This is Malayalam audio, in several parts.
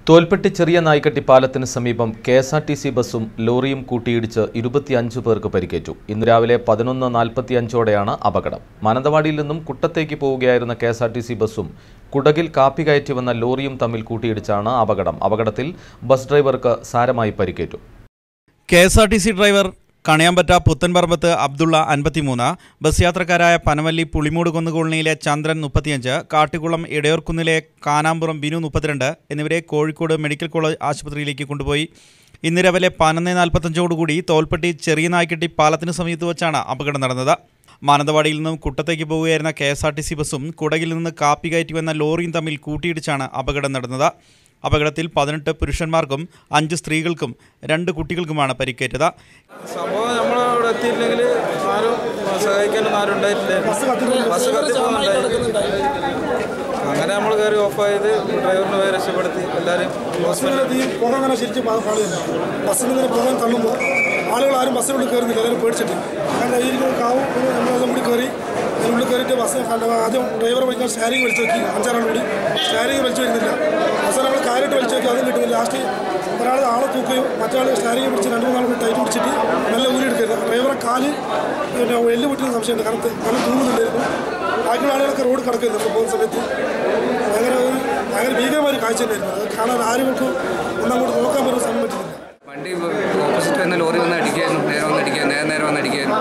തോൽപ്പെട്ടി ചെറിയ നായ്ക്കട്ടി പാലത്തിന് സമീപം കെഎസ്ആർടിസി ബസ്സും ലോറിയും കൂട്ടിയിടിച്ച് 25 പേർക്ക് പരിക്കേറ്റു. ഇന്ന് രാവിലെ 11:45ഓടെയാണ് അപകടം. മാനന്തവാടിയിൽ നിന്നും കുട്ടത്തേക്ക് പോവുകയായിരുന്ന കെഎസ്ആർടിസി ബസ്സും കുടകിൽ കാപ്പി കയറ്റി വന്ന ലോറിയും തമ്മിൽ കൂട്ടിയിടിച്ചാണ് അപകടം. അപകടത്തിൽ ബസ് ഡ്രൈവർക്ക് സാരമായി പരിക്കേറ്റു. KSRTC driver Kaniyambetta Puthanparambath Abdulla 53, bus യാത്രക്കാരായ പനവല്ലി പുളിമൂട് കുന്ന് കോളനിയിലെ ചന്ദ്രൻ 35, കാട്ടിക്കുളം ഇടയോർക്കുന്നിലെ കാനാമ്പുറം ബിനു 32 എന്നിവരെ കോഴിക്കോട് മെഡിക്കൽ കോളേജ് ആശുപത്രിയിലേക്ക് കൊണ്ടുപോയി. ഇന്ന് രാവിലെ 11:45ഓടുകൂടി തോൽപ്പെട്ടി ചെറിയ നായ്ക്കട്ടി പാലത്തിന് സമീപത്ത് വെച്ചാണ് അപകടം നടന്നത്. മാനന്തവാടിയിൽ നിന്നും കുട്ടത്തേക്ക് പോവുകയായിരുന്ന കെഎസ്ആർടിസി ബസ്സും കുടകിൽ നിന്ന് കാപ്പി കയറ്റി വന്ന ലോറിയും തമ്മിൽ കൂട്ടിയിടിച്ചാണ് അപകടം നടന്നത്. അപകടത്തിൽ 18 പുരുഷന്മാർക്കും 5 സ്ത്രീകൾക്കും 2 കുട്ടികൾക്കുമാണ് പരിക്കേറ്റത്. സംഭവം നമ്മളവിടെ എത്തിയില്ലെങ്കിൽ ആരും സഹായിക്കാനൊന്നും ആരും ഉണ്ടായിട്ടില്ല. ബസ് അങ്ങനെ നമ്മൾ കയറി ഓഫായത് ഡ്രൈവറിനെ പേര് രക്ഷപ്പെടുത്തി എല്ലാവരും പുകങ്ങനെ ശരിക്കും ബസ്സിൽ നിന്ന് പോകാൻ തള്ളുമ്പോൾ ആളുകൾ ആരും ബസ്സിനുള്ളിൽ കയറുന്നില്ല, എല്ലാവരും പേടിച്ചിട്ട് അങ്ങനെ കാവും നമ്മളെല്ലാം കൂടി കയറി ഉള്ളിൽ കയറിയിട്ട് ബസ് ആദ്യം ഡ്രൈവറെ വിളിക്കാൻ സ്റ്റാരിങ് വലിച്ചു നോക്കി, 5-6 ആൾ കൂടി സ്റ്റാരിങ് വലിച്ചു വരുന്നില്ല. ബസ് നമ്മൾ കാര്യമായിട്ട് വലിച്ചു നോക്കി, അതും കിട്ടുന്നില്ല. ലാസ്റ്റ് ഒരാൾ ആളെ തൂക്കുകയും മറ്റാൾ സ്റ്റാരിങ് പിടിച്ച് 2-3 ആൾ കൂടി ടൈറ്റ് പിടിച്ചിട്ട് നല്ല ഊരി എടുക്കരുത്. ഡ്രൈവറെ കാല് എല്ല് പൊട്ടുന്ന സംശയമുണ്ട്, കാരണം നല്ല തൂങ്ങുന്നുണ്ടായിരുന്നു. ബാക്കിയുള്ള ആളുകളൊക്കെ റോഡ് കിടക്കരുത് നമ്മൾ പോകുന്ന സമയത്ത്. ഭയങ്കര ഭീകരമായ കാഴ്ച തന്നെയായിരുന്നു. അത് കാണാൻ ആരുകൾക്കും ഒന്നങ്ങോട്ട് നോക്കാൻ പറ്റുന്ന സമയം പറ്റുന്നില്ല. വണ്ടി ഓപ്പോസിറ്റ് വന്ന ലോറി വന്ന് അടിക്കായിരുന്നു, നേരെ വന്ന് അടിക്കായിരുന്നു.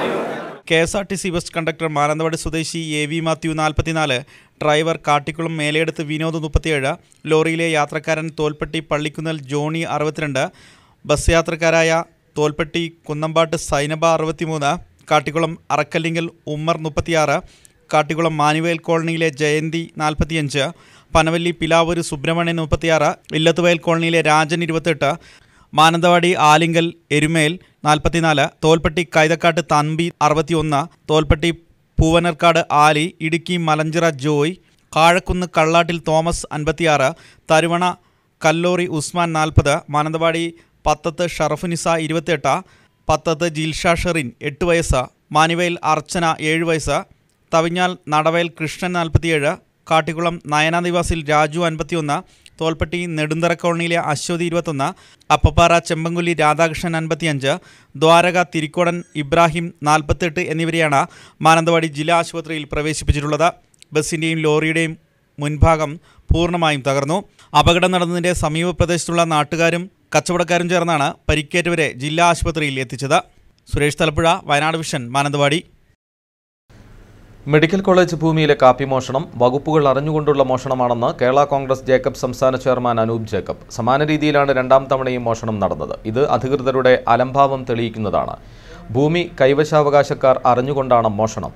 കെഎസ്ആർടിസി ബസ് കണ്ടക്ടർ മാനന്തവാടി സ്വദേശി AV മാത്യു 44, ഡ്രൈവർ കാട്ടിക്കുളം മേലെടുത്ത് വിനോദ് 37, ലോറിയിലെ യാത്രക്കാരൻ തോൽപ്പെട്ടി പള്ളിക്കുന്നൽ ജോണി 62, ബസ് യാത്രക്കാരായ തോൽപ്പെട്ടി കുന്നമ്പാട്ട് സൈനബ 63, കാട്ടിക്കുളം അറക്കല്ലിങ്കൽ ഉമ്മർ 36, കാട്ടിക്കുളം മാനുവേൽ കോളനിയിലെ ജയന്തി 45, പനവല്ലി പിലാവൂർ സുബ്രഹ്മണ്യൻ 36, ഇല്ലത്തുവയൽ കോളനിയിലെ രാജൻ 28, മാനന്തവാടി ആലിങ്കൽ എരുമേൽ 44, തോൽപ്പെട്ടി കൈതക്കാട്ട് തമ്പി 61, തോൽപ്പെട്ടി പൂവനർക്കാട് ആലി, ഇടുക്കി മലഞ്ചിറ ജോയ്, കാഴക്കുന്ന് കള്ളാട്ടിൽ തോമസ് 56, തരുവണ കല്ലോറി ഉസ്മാൻ 40, മാനന്തവാടി പത്തത്ത് ഷറഫുനിസ 28, പത്തത്ത് ജിൽഷ ഷെറിൻ 8 വയസ്സ്, മാനുവയിൽ അർച്ചന 7 വയസ്സ്, തവിഞ്ഞാൽ നടവയൽ കൃഷ്ണൻ 47, കാട്ടിക്കുളം നയന നിവാസിൽ രാജു 51, തോൽപ്പെട്ടി നെടുന്തറ കോളനിയിലെ അശ്വതി 21, അപ്പപ്പാറ ചെമ്പങ്കുലി രാധാകൃഷ്ണൻ 55, ദ്വാരക തിരിക്കോടൻ ഇബ്രാഹിം 48 എന്നിവരെയാണ് മാനന്തവാടി ജില്ലാ ആശുപത്രിയിൽ പ്രവേശിപ്പിച്ചിട്ടുള്ളത്. ബസ്സിൻ്റെയും ലോറിയുടെയും മുൻഭാഗം പൂർണ്ണമായും തകർന്നു. അപകടം നടന്നതിൻ്റെ സമീപ പ്രദേശത്തുള്ള നാട്ടുകാരും കച്ചവടക്കാരും ചേർന്നാണ് പരിക്കേറ്റവരെ ജില്ലാ ആശുപത്രിയിൽ എത്തിച്ചത്. Suresh Thalappuzha, Wayanad vision, Mananthavady. Medical college ഭൂമിയിലെ കാപ്പി മോഷണം വകുപ്പുകൾ അറിഞ്ഞുകൊണ്ടുള്ള മോഷണമാണെന്ന് കേരള കോൺഗ്രസ് ജേക്കബ് സംസ്ഥാന ചെയർമാൻ അനൂപ് ജേക്കബ്. സമാന രീതിയിലാണ് 2ാം തവണയും മോഷണം നടന്നത്. ഇത് അധികൃതരുടെ അലംഭാവം തെളിയിക്കുന്നതാണ്. ഭൂമി കൈവശാവകാശക്കാർ അറിഞ്ഞുകൊണ്ടാണ് മോഷണം.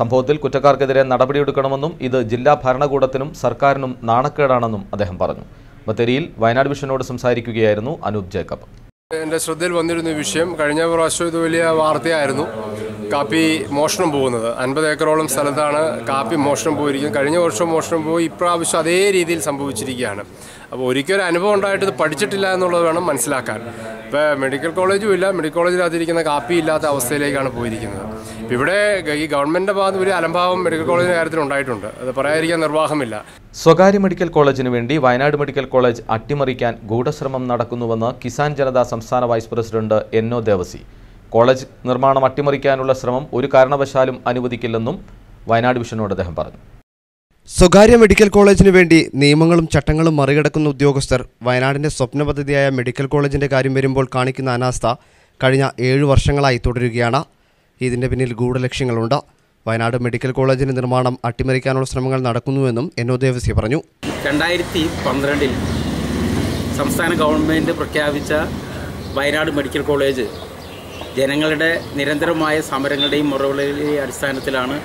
സംഭവത്തിൽ കുറ്റക്കാർക്കെതിരെ നടപടിയെടുക്കണമെന്നും ഇത് ജില്ലാ ഭരണകൂടത്തിനും സർക്കാരിനും നാണക്കേടാണെന്നും അദ്ദേഹം പറഞ്ഞു. ബത്തേരിയിൽ വയനാട് വിഷനോട് സംസാരിക്കുകയായിരുന്നു അനൂപ് ജേക്കബ്. എൻ്റെ ശ്രദ്ധയിൽ വന്നിരുന്ന വിഷയം കഴിഞ്ഞ പ്രാവശ്യം ഇത് വലിയ വാർത്തയായിരുന്നു. കാപ്പി മോഷണം പോകുന്നത് 50 ഏക്കറോളം സ്ഥലത്താണ് കാപ്പി മോഷണം പോയിരിക്കുന്നത്. കഴിഞ്ഞ വർഷം മോഷണം പോയി, ഇപ്രാവശ്യം അതേ രീതിയിൽ സംഭവിച്ചിരിക്കുകയാണ്. അപ്പോൾ ഒരിക്കലും അനുഭവം ഉണ്ടായിട്ട് ഇത് പഠിച്ചിട്ടില്ല എന്നുള്ളത് വേണം മനസ്സിലാക്കാൻ. ഇപ്പോൾ മെഡിക്കൽ കോളേജും ഇല്ല, മെഡിക്കൽ കോളേജിനകത്തിരിക്കുന്ന കാപ്പി ഇല്ലാത്ത അവസ്ഥയിലേക്കാണ് പോയിരിക്കുന്നത്. ഇവിടെ ഈ ഗവൺമെൻറ്റിൻ്റെ ഭാഗത്ത് ഒരു അലംഭാവം മെഡിക്കൽ കോളേജിൻ്റെ കാര്യത്തിൽ ഉണ്ടായിട്ടുണ്ട്. അത് പറയാതിരിക്കാൻ നിർവാഹമില്ല. സ്വകാര്യ മെഡിക്കൽ കോളേജിന് വേണ്ടി വയനാട് മെഡിക്കൽ കോളേജ് അട്ടിമറിക്കാൻ ഗൂഢശ്രമം നടക്കുന്നുവെന്ന് കിസാൻ ജനത സംസ്ഥാന vice president NO Devasi. College നിർമ്മാണം അട്ടിമറിക്കാനുള്ള ശ്രമം ഒരു കാരണവശാലും അനുവദിക്കില്ലെന്നും വയനാട് വിഷനോട് അദ്ദേഹം പറഞ്ഞു. സ്വകാര്യ മെഡിക്കൽ കോളേജിന് വേണ്ടി നിയമങ്ങളും ചട്ടങ്ങളും മറികടക്കുന്ന ഉദ്യോഗസ്ഥർ വയനാടിൻ്റെ സ്വപ്ന പദ്ധതിയായ മെഡിക്കൽ കോളേജിൻ്റെ കാര്യം വരുമ്പോൾ കാണിക്കുന്ന അനാസ്ഥ കഴിഞ്ഞ 7 വർഷങ്ങളായി തുടരുകയാണ്. ഇതിൻ്റെ പിന്നിൽ ഗൂഢലക്ഷ്യങ്ങളുണ്ട്. വയനാട് മെഡിക്കൽ കോളേജിൻ്റെ നിർമ്മാണം അട്ടിമറിക്കാനുള്ള ശ്രമങ്ങൾ നടക്കുന്നുവെന്നും NO ദേവസി പറഞ്ഞു. 2012 സംസ്ഥാന ഗവൺമെൻറ് പ്രഖ്യാപിച്ച വയനാട് മെഡിക്കൽ കോളേജ് ജനങ്ങളുടെ നിരന്തരമായ സമരങ്ങളുടെയും മുറകളുടെയും അടിസ്ഥാനത്തിലാണ്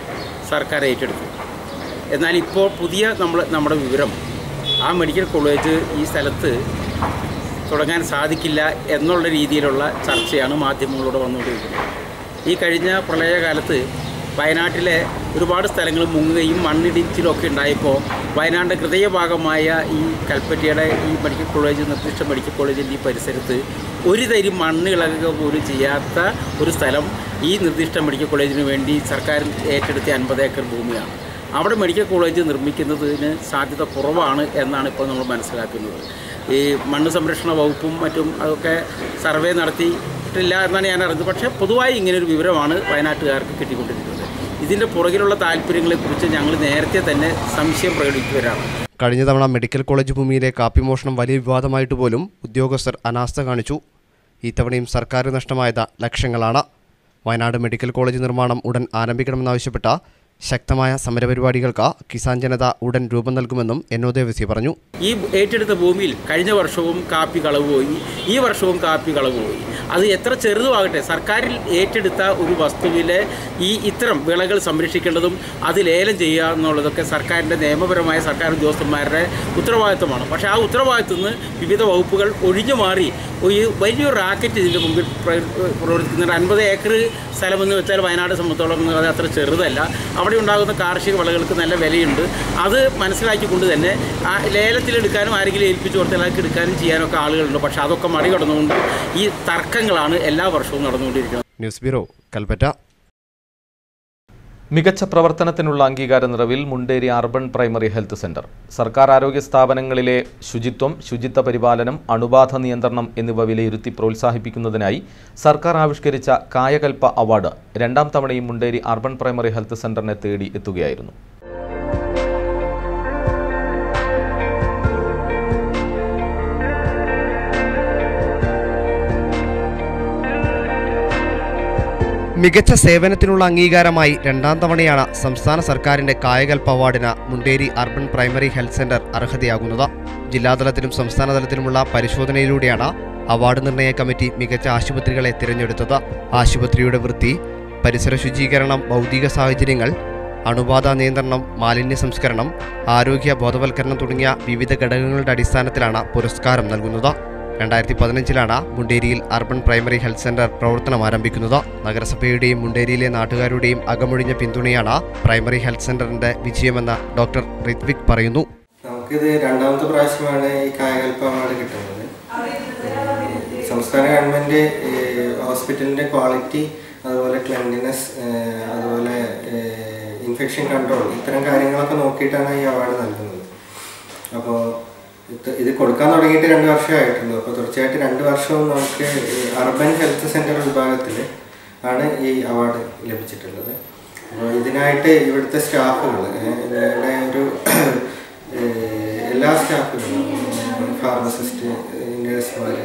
സർക്കാർ ഏറ്റെടുത്തത്. എന്നാൽ ഇപ്പോൾ പുതിയ നമ്മുടെ വിവരം, ആ മെഡിക്കൽ കോളേജ് ഈ സ്ഥലത്ത് തുടങ്ങാൻ സാധിക്കില്ല എന്നുള്ള രീതിയിലുള്ള ചർച്ചയാണ് മാധ്യമങ്ങളിലൂടെ വന്നുകൊണ്ടിരിക്കുന്നത്. ഈ കഴിഞ്ഞ പ്രളയകാലത്ത് വയനാട്ടിലെ ഒരുപാട് സ്ഥലങ്ങൾ മുങ്ങുകയും മണ്ണിടിച്ചിലൊക്കെ ഉണ്ടായപ്പോൾ വയനാടിൻ്റെ ഹൃദയഭാഗമായ ഈ കൽപ്പറ്റയുടെ ഈ മെഡിക്കൽ കോളേജ്, നിർദ്ദിഷ്ട മെഡിക്കൽ കോളേജിൻ്റെ ഈ പരിസരത്ത് ഒരു തരി മണ്ണ് ഇളകുക പോലും ചെയ്യാത്ത ഒരു സ്ഥലം ഈ നിർദ്ദിഷ്ട മെഡിക്കൽ കോളേജിന് വേണ്ടി സർക്കാർ ഏറ്റെടുത്ത 50 ഏക്കർ ഭൂമിയാണ്. അവിടെ മെഡിക്കൽ കോളേജ് നിർമ്മിക്കുന്നതിന് സാധ്യത കുറവാണ് എന്നാണ് ഇപ്പോൾ നമ്മൾ മനസ്സിലാക്കുന്നത്. ഈ മണ്ണ് സംരക്ഷണ വകുപ്പും മറ്റും അതൊക്കെ സർവേ നടത്തിയിട്ടില്ല എന്നാണ് ഞാൻ അറിഞ്ഞത്. പക്ഷേ പൊതുവായി ഇങ്ങനൊരു വിവരമാണ് വയനാട്ടുകാർക്ക് കിട്ടിക്കൊണ്ടിരിക്കുന്നത്. ഇതിൻ്റെ പുറകിലുള്ള താല്പര്യങ്ങളെക്കുറിച്ച് ഞങ്ങൾ നേരത്തെ തന്നെ സംശയം പ്രകടിപ്പിച്ചവരാണ്. കഴിഞ്ഞ തവണ മെഡിക്കൽ കോളേജ് ഭൂമിയിലെ കാപ്പി മോഷണം വലിയ വിവാദമായിട്ട് പോലും ഉദ്യോഗസ്ഥർ അനാസ്ഥ കാണിച്ചു. ഇത്തവണയും സർക്കാർ നഷ്ടമായത് ലക്ഷങ്ങളാണ്. വയനാട് മെഡിക്കൽ കോളേജ് നിർമ്മാണം ഉടൻ ആരംഭിക്കണമെന്നാവശ്യപ്പെട്ട ശക്തമായ സമരപരിപാടികൾക്ക് കിസാൻ ജനത ഉടൻ രൂപം നൽകുമെന്നും NO പറഞ്ഞു. ഈ ഏറ്റെടുത്ത ഭൂമിയിൽ കഴിഞ്ഞ വർഷവും കാപ്പി കളവ് പോയി, ഈ വർഷവും കാപ്പി കളവ് പോയി. അത് എത്ര ചെറുതുമാകട്ടെ, സർക്കാരിൽ ഏറ്റെടുത്ത ഒരു വസ്തുവിലെ ഇത്തരം വിളകൾ സംരക്ഷിക്കേണ്ടതും അത് ലേലം ചെയ്യുക എന്നുള്ളതൊക്കെ സർക്കാരിൻ്റെ നിയമപരമായ സർക്കാർ ഉദ്യോഗസ്ഥന്മാരുടെ ഉത്തരവാദിത്തമാണ്. പക്ഷേ ആ ഉത്തരവാദിത്തത്തിൽ നിന്ന് വിവിധ വകുപ്പുകൾ ഒഴിഞ്ഞു മാറി വലിയൊരു റാക്കറ്റ് ഇതിൻ്റെ മുമ്പിൽ പ്രവർത്തിക്കുന്നുണ്ട്. 50 ഏക്കർ സ്ഥലമെന്ന് വെച്ചാൽ വയനാട് സംബന്ധിച്ചോളം അത് അത്ര ചെറുതല്ല. അവിടെ ഉണ്ടാകുന്ന കാർഷിക വിളകൾക്ക് നല്ല വിലയുണ്ട്. അത് മനസ്സിലാക്കിക്കൊണ്ട് തന്നെ ആ ലേലത്തിലെടുക്കാനും ആരെങ്കിലും ഏൽപ്പിച്ചു കൊടുത്തലാക്കി എടുക്കാനും ചെയ്യാനൊക്കെ ആളുകളുണ്ട്. പക്ഷേ അതൊക്കെ മറികടന്നുകൊണ്ട് ഈ തർക്കങ്ങളാണ് എല്ലാ വർഷവും നടന്നുകൊണ്ടിരിക്കുന്നത്. News bureau, Kalpetta. മികച്ച പ്രവർത്തനത്തിനുള്ള അംഗീകാര നിറവിൽ Munderi urban primary health centre. സർക്കാർ ആരോഗ്യ സ്ഥാപനങ്ങളിലെ ശുചിത്വം, ശുചിത്വ പരിപാലനം, അണുബാധ നിയന്ത്രണം എന്നിവ വിലയിരുത്തി പ്രോത്സാഹിപ്പിക്കുന്നതിനായി സർക്കാർ ആവിഷ്കരിച്ച കായകൽപ്പ അവാർഡ് രണ്ടാം തവണയും മുണ്ടേരി അർബൻ പ്രൈമറി ഹെൽത്ത് സെന്ററിനെ തേടി എത്തുകയായിരുന്നു. മികച്ച സേവനത്തിനുള്ള അംഗീകാരമായി രണ്ടാം തവണയാണ് സംസ്ഥാന സർക്കാരിന്റെ കായകൽപ്പ അവാർഡിന് Munderi urban primary health centre അർഹതയാകുന്നത്. ജില്ലാതലത്തിലും സംസ്ഥാന തലത്തിലുമുള്ള പരിശോധനയിലൂടെയാണ് അവാർഡ് നിർണയ കമ്മിറ്റി മികച്ച ആശുപത്രികളെ തിരഞ്ഞെടുത്തത്. ആശുപത്രിയുടെ വൃത്തി, പരിസര ശുചീകരണം, ഭൗതിക സാഹചര്യങ്ങൾ, അണുബാധ നിയന്ത്രണം, മാലിന്യ സംസ്കരണം, ആരോഗ്യ ബോധവൽക്കരണം തുടങ്ങിയ വിവിധ ഘടകങ്ങളുടെ അടിസ്ഥാനത്തിലാണ് പുരസ്കാരം നൽകുന്നത്. 2015 മുണ്ടേരിയിൽ അർബൻ പ്രൈമറി ഹെൽത്ത് സെന്റർ പ്രവർത്തനം ആരംഭിക്കുന്നത്. നഗരസഭയുടെയും മുണ്ടേരിയിലെ നാട്ടുകാരുടെയും അകമൊഴിഞ്ഞ പിന്തുണയാണ് പ്രൈമറി ഹെൽത്ത് സെന്ററിന്റെ വിജയമെന്ന് ഡോക്ടർ ഋത്വിക് പറയുന്നു. നമുക്കിത് രണ്ടാമത്തെ പ്രാവശ്യമാണ് ഈ കായകൽപ്പ അവാർഡ് കിട്ടുന്നത്. സംസ്ഥാന ഗവൺമെന്റ് ഹോസ്പിറ്റലിന്റെ ക്വാളിറ്റി, അതുപോലെ ക്ലെൻലിനെസ്, അതുപോലെ ഇൻഫെക്ഷൻ കൺട്രോൾ, ഇത്തരം കാര്യങ്ങളൊക്കെ നോക്കിയിട്ടാണ് ഈ അവാർഡ് നൽകുന്നത്. അപ്പോൾ ഇത് കൊടുക്കാൻ തുടങ്ങിയിട്ട് 2 വർഷമായിട്ടുള്ളൂ. അപ്പോൾ തീർച്ചയായിട്ടും 2 വർഷവും നമുക്ക് അർബൻ ഹെൽത്ത് സെന്റർ വിഭാഗത്തിൽ ആണ് ഈ അവാർഡ് ലഭിച്ചിട്ടുള്ളത്. അപ്പോൾ ഇതിനായിട്ട് ഇവിടുത്തെ സ്റ്റാഫുകൾ, ഇവിടെ ഒരു എല്ലാ സ്റ്റാഫുകളും, ഫാർമസിസ്റ്റ്, നഴ്സുമാർ,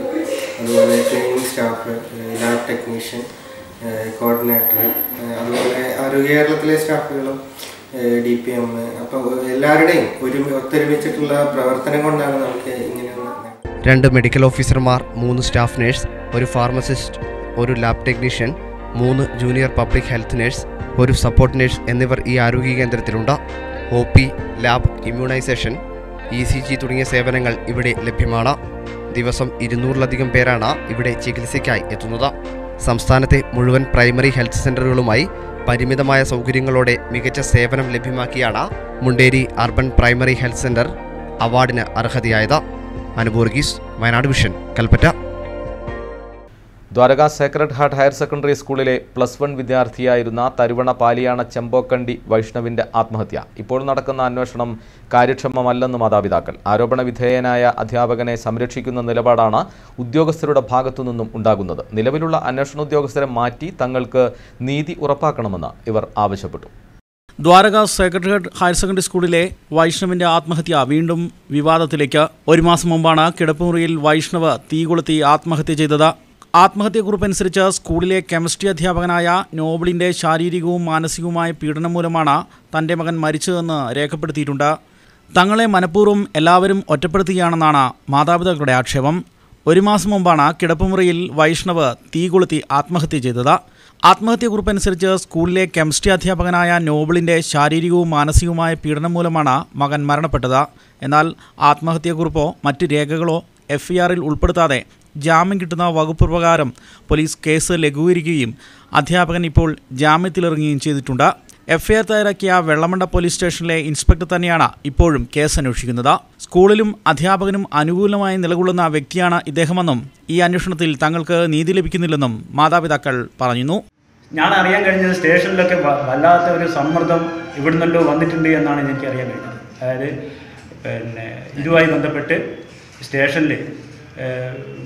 അതുപോലെ cleaning staff, lab technician, coordinator, അതുപോലെ ആരോഗ്യ കേരളത്തിലെ സ്റ്റാഫുകളും, DPM, അപ്പോൾ എല്ലാവരുടെയും ഒത്തൊരുമിച്ചിട്ടുള്ള പ്രവർത്തനം കൊണ്ടാണ് നമുക്ക് ഇങ്ങനെയുള്ള 2 മെഡിക്കൽ ഓഫീസർമാർ, 3 staff nurse, 1 pharmacist, 1 lab technician, 3 junior public health nurse, 1 support nurse എന്നിവർ ഈ ആരോഗ്യ കേന്ദ്രത്തിലുണ്ട്. OP, ലാബ്, ഇമ്മ്യൂണൈസേഷൻ, ECG തുടങ്ങിയ സേവനങ്ങൾ ഇവിടെ ലഭ്യമാണ്. ദിവസം 200-ലധികം പേരാണ് ഇവിടെ ചികിത്സയ്ക്കായി എത്തുന്നത്. സംസ്ഥാനത്തെ മുഴുവൻ പ്രൈമറി ഹെൽത്ത് സെന്ററുകളുമായി പരിമിതമായ സൗകര്യങ്ങളോടെ മികച്ച സേവനം ലഭ്യമാക്കിയാണ് Munderi urban primary health centre അവാർഡിന് അർഹതയായത്. അനുപൂർഗീസ്, Wayanad vision, Kalpetta. Dwaraka sacred heart higher secondary സ്കൂളിലെ +1 വിദ്യാർത്ഥിയായിരുന്ന തരുവണ പാലിയാണ ചെമ്പോക്കണ്ടി വൈഷ്ണവിന്റെ ആത്മഹത്യ. ഇപ്പോൾ നടക്കുന്ന അന്വേഷണം കാര്യക്ഷമമല്ലെന്ന് മാതാപിതാക്കൾ. ആരോപണ വിധേയനായ അധ്യാപകനെ സംരക്ഷിക്കുന്ന നിലപാടാണ് ഉദ്യോഗസ്ഥരുടെ ഭാഗത്തുനിന്നും ഉണ്ടാകുന്നത്. നിലവിലുള്ള അന്വേഷണ ഉദ്യോഗസ്ഥരെ മാറ്റി തങ്ങൾക്ക് നീതി ഉറപ്പാക്കണമെന്ന് ഇവർ ആവശ്യപ്പെട്ടു. Dwaraka sacred heart higher secondary സ്കൂളിലെ വൈഷ്ണവിന്റെ ആത്മഹത്യ വീണ്ടും വിവാദത്തിലേക്ക്. 1 മാസം മുമ്പാണ് കിടപ്പുമുറിയിൽ വൈഷ്ണവ് തീ കൊളുത്തി ആത്മഹത്യ ചെയ്തത്. ആത്മഹത്യക്കുറിപ്പനുസരിച്ച് സ്കൂളിലെ കെമിസ്ട്രി അധ്യാപകനായ നോബിളിൻ്റെ ശാരീരികവും മാനസികവുമായ പീഡനം മൂലമാണ് തൻ്റെ മകൻ മരിച്ചതെന്ന് രേഖപ്പെടുത്തിയിട്ടുണ്ട്. തങ്ങളെ മനഃപൂർവ്വം എല്ലാവരും ഒറ്റപ്പെടുത്തുകയാണെന്നാണ് മാതാപിതാക്കളുടെ ആക്ഷേപം. 1 മാസം മുമ്പാണ് കിടപ്പുമുറിയിൽ വൈഷ്ണവ് തീ കൊളുത്തി ആത്മഹത്യ ചെയ്തത്. ആത്മഹത്യക്കുറിപ്പനുസരിച്ച് സ്കൂളിലെ കെമിസ്ട്രി അധ്യാപകനായ നോബിളിൻ്റെ ശാരീരികവും മാനസികവുമായ പീഡനം മൂലമാണ് മകൻ മരണപ്പെട്ടത്. എന്നാൽ ആത്മഹത്യക്കുറിപ്പോ മറ്റ് രേഖകളോ FIR-ൽ ഉൾപ്പെടുത്താതെ ജാമ്യം കിട്ടുന്ന വകുപ്പ് പ്രകാരം പോലീസ് കേസ് ലഘൂകരിക്കുകയും അധ്യാപകൻ ഇപ്പോൾ ജാമ്യത്തിലിറങ്ങുകയും ചെയ്തിട്ടുണ്ട്. FIR തയ്യാറാക്കിയ വെള്ളമണ്ട പോലീസ് സ്റ്റേഷനിലെ ഇൻസ്പെക്ടർ തന്നെയാണ് ഇപ്പോഴും കേസ് അന്വേഷിക്കുന്നത്. സ്കൂളിലും അധ്യാപകനും അനുകൂലമായി നിലകൊള്ളുന്ന വ്യക്തിയാണ് ഇദ്ദേഹമെന്നും ഈ അന്വേഷണത്തിൽ തങ്ങൾക്ക് നീതി ലഭിക്കുന്നില്ലെന്നും മാതാപിതാക്കൾ പറയുന്നു. ഞാൻ അറിയാൻ കഴിഞ്ഞത് സ്റ്റേഷനിലൊക്കെ വല്ലാത്ത ഒരു സമ്മർദ്ദം ഇവിടുന്നല്ലോ വന്നിട്ടുണ്ട് എന്നാണ് എനിക്ക് അറിയാൻ കഴിഞ്ഞത്. അതായത് ഇതുമായി ബന്ധപ്പെട്ട് സ്റ്റേഷനിൽ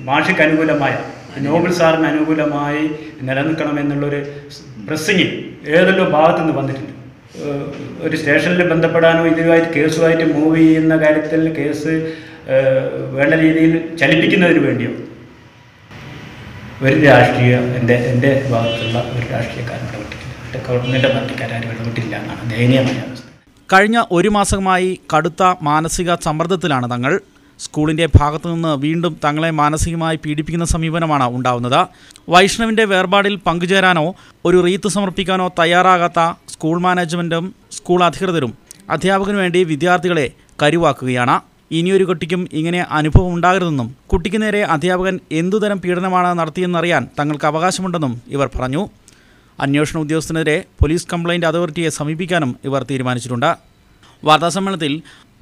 മാഷിക്ക് അനുകൂലമായ നോബൽ സാറിന് അനുകൂലമായി നിലനിൽക്കണമെന്നുള്ളൊരു പ്രസ്സിങ് ഏതെല്ലോ ഭാഗത്തു നിന്ന് വന്നിട്ടുണ്ട്. ഒരു സ്റ്റേഷനിൽ ബന്ധപ്പെടാനോ ഇതുമായിട്ട് കേസുമായിട്ട് മൂവ് ചെയ്യുന്ന കാര്യത്തിൽ കേസ് വേണ്ട രീതിയിൽ ചലിപ്പിക്കുന്നതിന് വേണ്ടിയോ ഒരു എൻ്റെ ഭാഗത്തുള്ള ഒരു രാഷ്ട്രീയക്കാരൻ ഇടപെട്ടിട്ടില്ല. ഗവൺമെൻറ് പാർട്ടിക്കാരും ഇടപെട്ടില്ല എന്നാണ് ദയനീയമായ അവസ്ഥ. കഴിഞ്ഞ ഒരു മാസമായി കടുത്ത മാനസിക സമ്മർദ്ദത്തിലാണ് തങ്ങൾ. സ്കൂളിൻ്റെ ഭാഗത്തുനിന്ന് വീണ്ടും തങ്ങളെ മാനസികമായി പീഡിപ്പിക്കുന്ന സമീപനമാണ് ഉണ്ടാവുന്നത്. വൈഷ്ണവിൻ്റെ വേർപാടിൽ പങ്കുചേരാനോ ഒരു റീത്ത് സമർപ്പിക്കാനോ തയ്യാറാകാത്ത സ്കൂൾ മാനേജ്മെൻറ്റും സ്കൂൾ അധികൃതരും അധ്യാപകനു വേണ്ടി വിദ്യാർത്ഥികളെ കരുവാക്കുകയാണ്. ഇനിയൊരു കുട്ടിക്കും ഇങ്ങനെ അനുഭവം ഉണ്ടാകരുതെന്നും കുട്ടിക്ക് നേരെ അധ്യാപകൻ എന്തുതരം പീഡനമാണ് നടത്തിയെന്നറിയാൻ തങ്ങൾക്ക് അവകാശമുണ്ടെന്നും ഇവർ പറഞ്ഞു. അന്വേഷണ ഉദ്യോഗസ്ഥനെതിരെ പോലീസ് കംപ്ലയിൻറ്റ് അതോറിറ്റിയെ സമീപിക്കാനും ഇവർ തീരുമാനിച്ചിട്ടുണ്ട്. വാർത്താസമ്മേളനത്തിൽ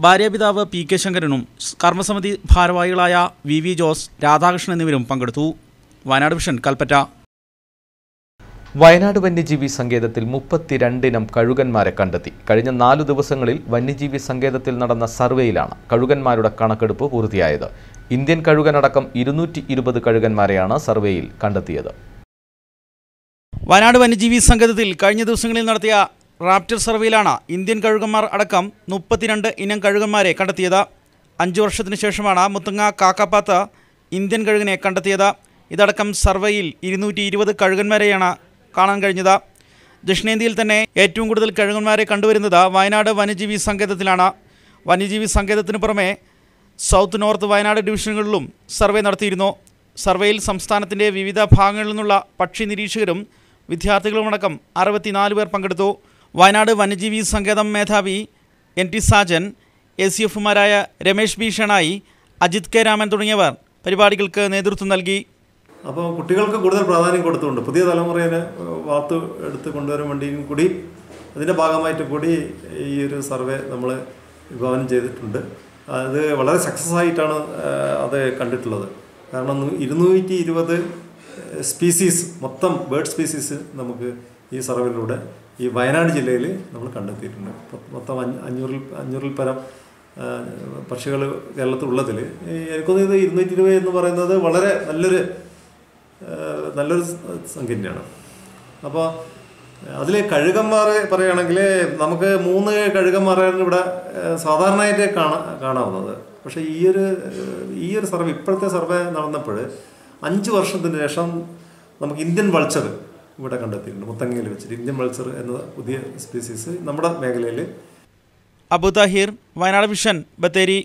ഭാര്യാപിതാവ് പി കെ ശങ്കരനും കർമ്മസമിതി ഭാരവാഹികളായ വി വി ജോസ്, രാധാകൃഷ്ണൻ എന്നിവരും പങ്കെടുത്തു. വയനാട് വിഷൻ, കൽപ്പറ്റ. വയനാട് വന്യജീവി സങ്കേതത്തിൽ 32 ഇനം കഴുകന്മാരെ കണ്ടെത്തി. കഴിഞ്ഞ 4 ദിവസങ്ങളിൽ വന്യജീവി സങ്കേതത്തിൽ നടന്ന സർവേയിലാണ് കഴുകന്മാരുടെ കണക്കെടുപ്പ് പൂർത്തിയായത്. ഇന്ത്യൻ കഴുകനടക്കം 220 കഴുകന്മാരെയാണ് സർവേയിൽ കണ്ടെത്തിയത്. വയനാട് വന്യജീവി സങ്കേതത്തിൽ കഴിഞ്ഞ ദിവസങ്ങളിൽ നടത്തിയ റാപ്റ്റർ സർവേയിലാണ് ഇന്ത്യൻ കഴുകന്മാർ അടക്കം 32 ഇനം കഴുകന്മാരെ കണ്ടെത്തിയത്. 5 വർഷത്തിന് ശേഷമാണ് മുത്തങ്ങ കാക്കാപ്പാത്ത് ഇന്ത്യൻ കഴുകനെ കണ്ടെത്തിയത്. ഇതടക്കം സർവേയിൽ 220 കഴുകന്മാരെയാണ് കാണാൻ കഴിഞ്ഞത്. ദക്ഷിണേന്ത്യയിൽ തന്നെ ഏറ്റവും കൂടുതൽ കഴുകന്മാരെ കണ്ടുവരുന്നത് വയനാട് വന്യജീവി സങ്കേതത്തിലാണ്. വന്യജീവി സങ്കേതത്തിന് പുറമെ സൗത്ത് നോർത്ത് വയനാട് ഡിവിഷനുകളിലും സർവേ നടത്തിയിരുന്നു. സർവേയിൽ സംസ്ഥാനത്തിൻ്റെ വിവിധ ഭാഗങ്ങളിൽ നിന്നുള്ള പക്ഷി നിരീക്ഷകരും വിദ്യാർത്ഥികളുമടക്കം 64 പേർ പങ്കെടുത്തു. വയനാട് വന്യജീവി സങ്കേതം മേധാവി NT സാജൻ, ACFമാരായ രമേശ് ബി ഷണായി, അജിത് കെ രാമൻ തുടങ്ങിയവർ പരിപാടികൾക്ക് നേതൃത്വം നൽകി. അപ്പോൾ കുട്ടികൾക്ക് കൂടുതൽ പ്രാധാന്യം കൊടുത്തുകൊണ്ട് പുതിയ തലമുറയെ വാർത്ത എടുത്ത് കൊണ്ടുവരാൻ വേണ്ടിയും കൂടി അതിൻ്റെ ഭാഗമായിട്ട് കൂടി ഈ ഒരു സർവേ നമ്മൾ വിഭാവനം ചെയ്തിട്ടുണ്ട്. അത് വളരെ സക്സസ് ആയിട്ടാണ് അത് കണ്ടിട്ടുള്ളത്. കാരണം 220 സ്പീസീസ്, മൊത്തം ബേർഡ് സ്പീസീസ് നമുക്ക് ഈ സർവേയിലൂടെ ഈ വയനാട് ജില്ലയിൽ നമ്മൾ കണ്ടെത്തിയിട്ടുണ്ട്. മൊത്തം 500-ൽ പരം പക്ഷികൾ കേരളത്തിലുള്ളതിൽ എനിക്കൊന്ന് ഇത് 220 എന്ന് പറയുന്നത് വളരെ നല്ലൊരു സംഖ്യ തന്നെയാണ്. അപ്പോൾ അതിൽ കഴുകന്മാർ പറയുകയാണെങ്കിൽ നമുക്ക് 3 കഴുകന്മാരാണ് ഇവിടെ സാധാരണയായിട്ട് കാണാവുന്നത്. പക്ഷേ ഈ ഒരു സർവേ, ഇപ്പോഴത്തെ സർവേ നടന്നപ്പോൾ 5 വർഷത്തിന് ശേഷം നമുക്ക് ഇന്ത്യൻ വൾച്ചർ ഇവിടെ കണ്ടെത്തിയിട്ടുണ്ട്. മുത്തങ്ങയിൽ വെച്ചിട്ട് ഇന്ത്യൻ വൾച്ചർ എന്ന പുതിയ സ്പീസീസ് നമ്മുടെ മേഖലയിൽ. അബു താഹിർ, വയനാട് വിഷൻ, ബത്തേരി.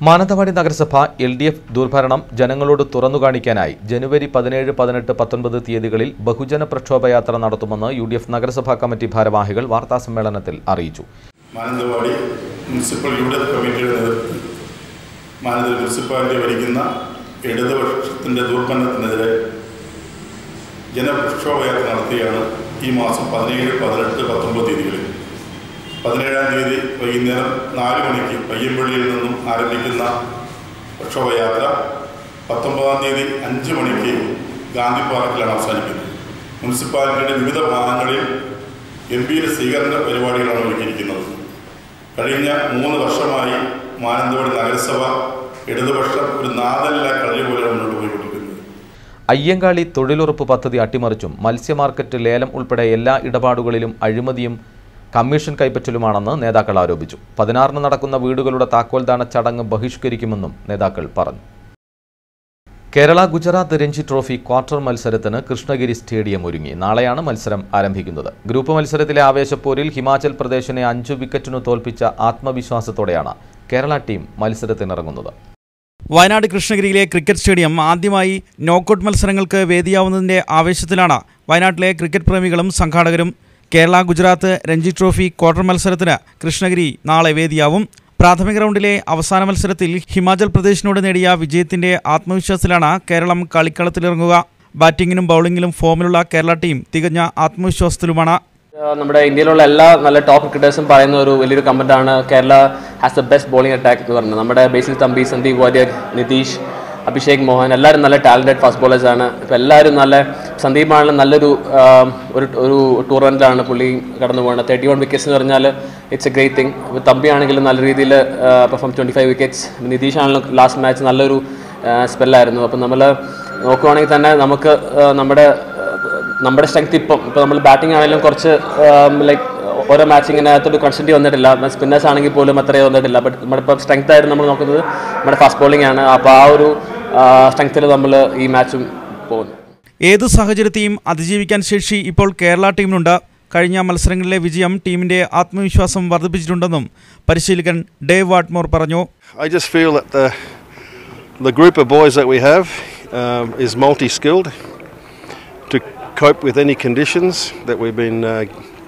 മാനന്തവാടി നഗരസഭ LDF ദുർഭരണം ജനങ്ങളോട് തുറന്നു കാണിക്കാനായി ജനുവരി 17, 18, 19 തീയതികളിൽ ബഹുജന പ്രക്ഷോഭയാത്ര നടത്തുമെന്ന് UDF നഗരസഭാ കമ്മിറ്റി ഭാരവാഹികൾ വാർത്താസമ്മേളനത്തിൽ അറിയിച്ചു. മാനന്തവാടി മുനിസിപ്പൽ UDF കമ്മിറ്റിയുടെ നേതൃത്വത്തിൽ മാനന്തവാടി മുനിസിപ്പാലിറ്റി ഭരിക്കുന്ന ഇടതുപക്ഷത്തിൻ്റെ ദുർഭരണത്തിനെതിരെ ജനപ്രക്ഷോഭയാത്ര നടത്തുകയാണ് ഈ മാസം 17, 18, 19 തീയതികളിൽ. 17-ാം തീയതി വൈകുന്നേരം 4 മണിക്ക് പയ്യമ്പള്ളിയിൽ നിന്നും ആരംഭിക്കുന്ന പ്രക്ഷോഭയാത്ര 19-ാം തീയതി 5 മണിക്ക് ഗാന്ധി പാർക്കിലാണ് അവസാനിക്കുന്നത്. മുനിസിപ്പാലിറ്റിയുടെ വിവിധ ഭാഗങ്ങളിൽ ഗംഭീര സ്വീകരണ പരിപാടികളാണ് ഒരുക്കിയിരിക്കുന്നത്. കഴിഞ്ഞ 3 വർഷമായി മാനന്തവാടി നഗരസഭ ഇടതുപക്ഷം ഒരു നാദല്ല കളി പോലെ മുന്നോട്ട് പോയിക്കൊണ്ടിരിക്കുന്നത്. അയ്യങ്കാളി തൊഴിലുറപ്പ് പദ്ധതി അട്ടിമറിച്ചും മത്സ്യമാർക്കറ്റ് ലേലം ഉൾപ്പെടെ എല്ലാ ഇടപാടുകളിലും അഴിമതിയും കമ്മീഷൻ കൈപ്പറ്റലുമാണെന്ന് നേതാക്കൾ ആരോപിച്ചു. 16 നടക്കുന്ന വീടുകളുടെ താക്കോൽദാന ചടങ്ങ് ബഹിഷ്കരിക്കുമെന്നും നേതാക്കൾ പറഞ്ഞു. കേരള ഗുജറാത്ത് രഞ്ജി ട്രോഫി ക്വാർട്ടർ മത്സരത്തിന് കൃഷ്ണഗിരി സ്റ്റേഡിയം ഒരുങ്ങി. നാളെയാണ് മത്സരം ആരംഭിക്കുന്നത്. ഗ്രൂപ്പ് മത്സരത്തിലെ ആവേശപ്പോരിൽ ഹിമാചൽ പ്രദേശിനെ 5 വിക്കറ്റിനു തോൽപ്പിച്ച ആത്മവിശ്വാസത്തോടെയാണ് കേരള ടീം മത്സരത്തിനിറങ്ങുന്നത്. വയനാട് കൃഷ്ണഗിരിയിലെ ക്രിക്കറ്റ് സ്റ്റേഡിയം ആദ്യമായി നോക്കൌട്ട് മത്സരങ്ങൾക്ക് വേദിയാവുന്നതിൻ്റെ ആവേശത്തിലാണ് വയനാട്ടിലെ ക്രിക്കറ്റ് പ്രേമികളും സംഘാടകരും. കേരള ഗുജറാത്ത് രഞ്ജി ട്രോഫി ക്വാർട്ടർ മത്സരത്തിന് കൃഷ്ണഗിരി നാളെ വേദിയാവും. പ്രാഥമിക റൗണ്ടിലെ അവസാന മത്സരത്തിൽ ഹിമാചൽ പ്രദേശിനോട് നേടിയ വിജയത്തിൻ്റെ ആത്മവിശ്വാസത്തിലാണ് കേരളം കളിക്കളത്തിലിറങ്ങുക. ബാറ്റിങ്ങിനും ബൗളിങ്ങിലും ഫോമിലുള്ള കേരള ടീം തികഞ്ഞ ആത്മവിശ്വാസത്തിലുമാണ്. നമ്മുടെ ഇന്ത്യയിലുള്ള എല്ലാ നല്ല ടോപ്പ് ക്രിക്കറ്റേഴ്സും പറയുന്ന ഒരു വലിയൊരു കമൻറ്റാണ് Kerala has the best bowling attack എന്ന് പറഞ്ഞത്. നമ്മുടെ ബേസിൽ തമ്പി, സന്ദീപ് വാര്യർ, നിതീഷ്, അഭിഷേക് മോഹൻ എല്ലാവരും നല്ല ടാലൻറ്റഡ് ഫാസ്റ്റ് ബോളേഴ്സാണ്. ഇപ്പോൾ എല്ലാവരും നല്ല സന്ദീപാണെങ്കിലും നല്ലൊരു ഒരു ടൂർണമെൻറ്റിലാണ് പുള്ളി കടന്നു പോകുന്നത്. 31 വിക്കറ്റ്സ് എന്ന് പറഞ്ഞാൽ ഇറ്റ്സ് എ ഗ്രേറ്റ് തിങ്. ഇപ്പോൾ തമ്പി ആണെങ്കിലും നല്ല രീതിയിൽ പെർഫോം 25 വിക്കറ്റ്സ്. നിതീഷ് ആണെങ്കിലും ലാസ്റ്റ് മാച്ച് നല്ലൊരു സ്പെല്ലായിരുന്നു. അപ്പം നമ്മൾ നോക്കുവാണെങ്കിൽ തന്നെ നമുക്ക് നമ്മുടെ സ്ട്രെങ്ത് ഇപ്പോൾ നമ്മൾ ബാറ്റിംഗ് ആണെങ്കിലും കുറച്ച് ലൈക്ക് ഓരോ മാച്ചിങ്ങിനകത്തൊരു കൺസിസ്റ്റൻസി വന്നിട്ടില്ല. സ്പിന്നേഴ്സ് ആണെങ്കിൽ പോലും അത്രയും വന്നിട്ടില്ല. ബട്ട് നമ്മളിപ്പോൾ സ്ട്രെങ്ത് ആയിട്ട് നമ്മൾ നോക്കുന്നത് നമ്മുടെ ഫാസ്റ്റ് ബോളിംഗ് ആണ്. അപ്പോൾ ആ ഒരു സ്ട്രെങ്ത്തിൽ നമ്മൾ ഈ മാച്ചും പോകുന്നു. ഏത് സാഹചര്യത്തെയും അതിജീവിക്കാൻ ശേഷി ഇപ്പോൾ കേരള ടീമിനുണ്ട്. കഴിഞ്ഞ മത്സരങ്ങളിലെ വിജയം ടീമിന്റെ ആത്മവിശ്വാസം വർദ്ധിപ്പിച്ചിട്ടുണ്ടെന്നും പരിശീലകൻ ഡേവ് വാട്ട്മോർ പറഞ്ഞു. I just feel that the group of boys that we have is multi-skilled to cope with any conditions that we've been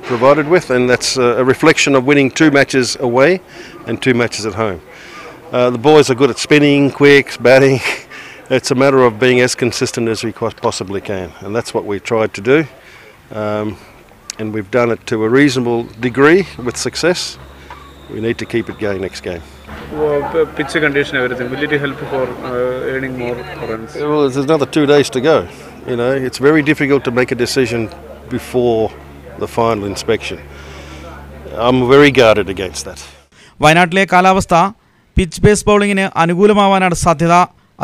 provided with, and that's a reflection of winning 2 matches away and 2 matches at home. The boys are good at spinning, quicks, batting. It's a matter of being as consistent as we possibly can, and that's what we tried to do, and we've done it to a reasonable degree with success. We need to keep it going next game. Pitch condition, everything. Will it help for earning more runs? Well, there's another 2 days to go. You know, it's very difficult to make a decision before the final inspection. I'm very guarded against that. വയനാട്ടിലെ കാലാവസ്ഥ പിച്ച് ബേസ് ബൗളിങ്ങിന് അനുകൂലമാവാനാണ് സാധ്യത.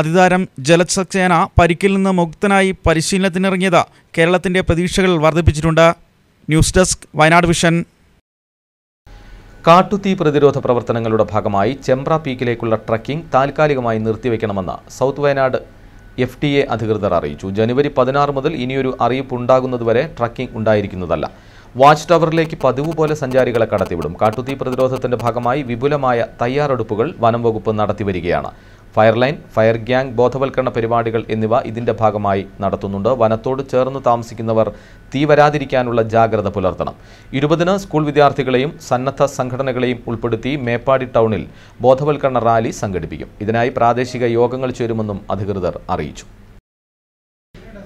അതിതാരം ജലജ് സക്സേന പരിക്കിൽ നിന്ന് മുക്തനായി പരിശീലനത്തിനിറങ്ങിയത് കേരളത്തിന്റെ പ്രതീക്ഷകൾ വർദ്ധിപ്പിച്ചിട്ടുണ്ട്. News desk Wayanad vision. കാട്ടുതീ പ്രതിരോധ പ്രവർത്തനങ്ങളുടെ ഭാഗമായി ചെമ്പ്ര പീക്കിലേക്കുള്ള ട്രക്കിംഗ് താൽക്കാലികമായി നിർത്തിവെക്കണമെന്ന് സൗത്ത് വയനാട് FTA അധികൃതർ അറിയിച്ചു. ജനുവരി 16 മുതൽ ഇനിയൊരു അറിയിപ്പ് ഉണ്ടാകുന്നതുവരെ ട്രക്കിംഗ് ഉണ്ടായിരിക്കുന്നതല്ല. വാച്ച് ടവറിലേക്ക് പതിവ് പോലെ സഞ്ചാരികളെ കടത്തിവിടും. കാട്ടുതീ പ്രതിരോധത്തിന്റെ ഭാഗമായി വിപുലമായ തയ്യാറെടുപ്പുകൾ വനം വകുപ്പ് നടത്തിവരികയാണ്. ഫയർ ലൈൻ, ഫയർ ഗ്യാങ് ബോധവൽക്കരണ പരിപാടികൾ എന്നിവ ഇതിന്റെ ഭാഗമായി നടത്തുന്നുണ്ട്. വനത്തോട് ചേർന്ന് താമസിക്കുന്നവർ തീ വരാതിരിക്കാനുള്ള ജാഗ്രത പുലർത്തണം. 20-ന് സ്കൂൾ വിദ്യാർത്ഥികളെയും സന്നദ്ധ സംഘടനകളെയും ഉൾപ്പെടുത്തി മേപ്പാടി ടൗണിൽ ബോധവൽക്കരണ റാലി സംഘടിപ്പിക്കും. ഇതിനായി പ്രാദേശിക യോഗങ്ങൾ ചേരുമെന്നും അധികൃതർ അറിയിച്ചു.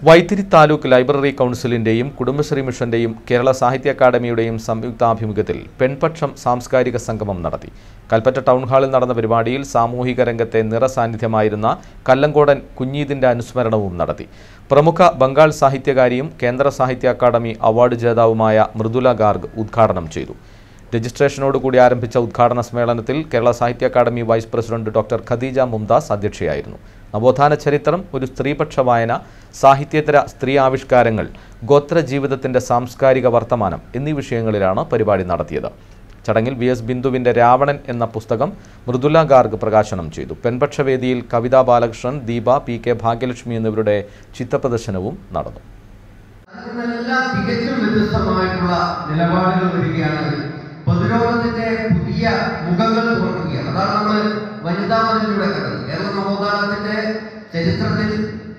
വൈത്തിരി താലൂക്ക് ലൈബ്രറി കൗൺസിലിന്റെയും കുടുംബശ്രീ മിഷന്റെയും കേരള സാഹിത്യ അക്കാദമിയുടെയും സംയുക്താഭിമുഖ്യത്തിൽ പെൺപക്ഷം സാംസ്കാരിക സംഗമം നടത്തി. കൽപ്പറ്റ ടൗൺ ഹാളിൽ നടന്ന പരിപാടിയിൽ സാമൂഹിക രംഗത്തെ നിറസാന്നിധ്യമായിരുന്ന കല്ലങ്കോടൻ കുഞ്ഞീദിന്റെ അനുസ്മരണവും നടത്തി. പ്രമുഖ ബംഗാൾ സാഹിത്യകാരിയും കേന്ദ്ര സാഹിത്യ അക്കാദമി അവാർഡ് ജേതാവുമായ മൃദുല ഗാർഗ് ഉദ്ഘാടനം ചെയ്തു. രജിസ്ട്രേഷനോടുകൂടി ആരംഭിച്ച ഉദ്ഘാടന സമ്മേളനത്തിൽ Kerala Sahitya academy vice president doctor Khadeeja Mumtaz അധ്യക്ഷയായിരുന്നു. നവോത്ഥാന ചരിത്രം, ഒരു സ്ത്രീപക്ഷ വായന, സാഹിത്യേതര സ്ത്രീ ആവിഷ്കാരങ്ങൾ, ഗോത്ര ജീവിതത്തിന്റെ സാംസ്കാരിക വർത്തമാനം എന്നീ വിഷയങ്ങളിലാണ് പരിപാടി നടത്തിയത്. ചടങ്ങിൽ VS ബിന്ദുവിന്റെ രാവണൻ എന്ന പുസ്തകം മൃദുല ഗാർഗ് പ്രകാശനം ചെയ്തു. പെൺപക്ഷവേദിയിൽ കവിതാ ബാലകൃഷ്ണൻ, ദീപ, PK ഭാഗ്യലക്ഷ്മി എന്നിവരുടെ ചിത്രപ്രദർശനവും നടന്നു. പ്രതിരോധത്തിന്റെ പുതിയ മുഖങ്ങൾ തുറക്കുകയാണ്. അതാണ് നമ്മൾ വനിതാ മതിലൂടെ കണ്ടത്. കേരള നവോത്ഥാനത്തിന്റെ ചരിത്രത്തിൽ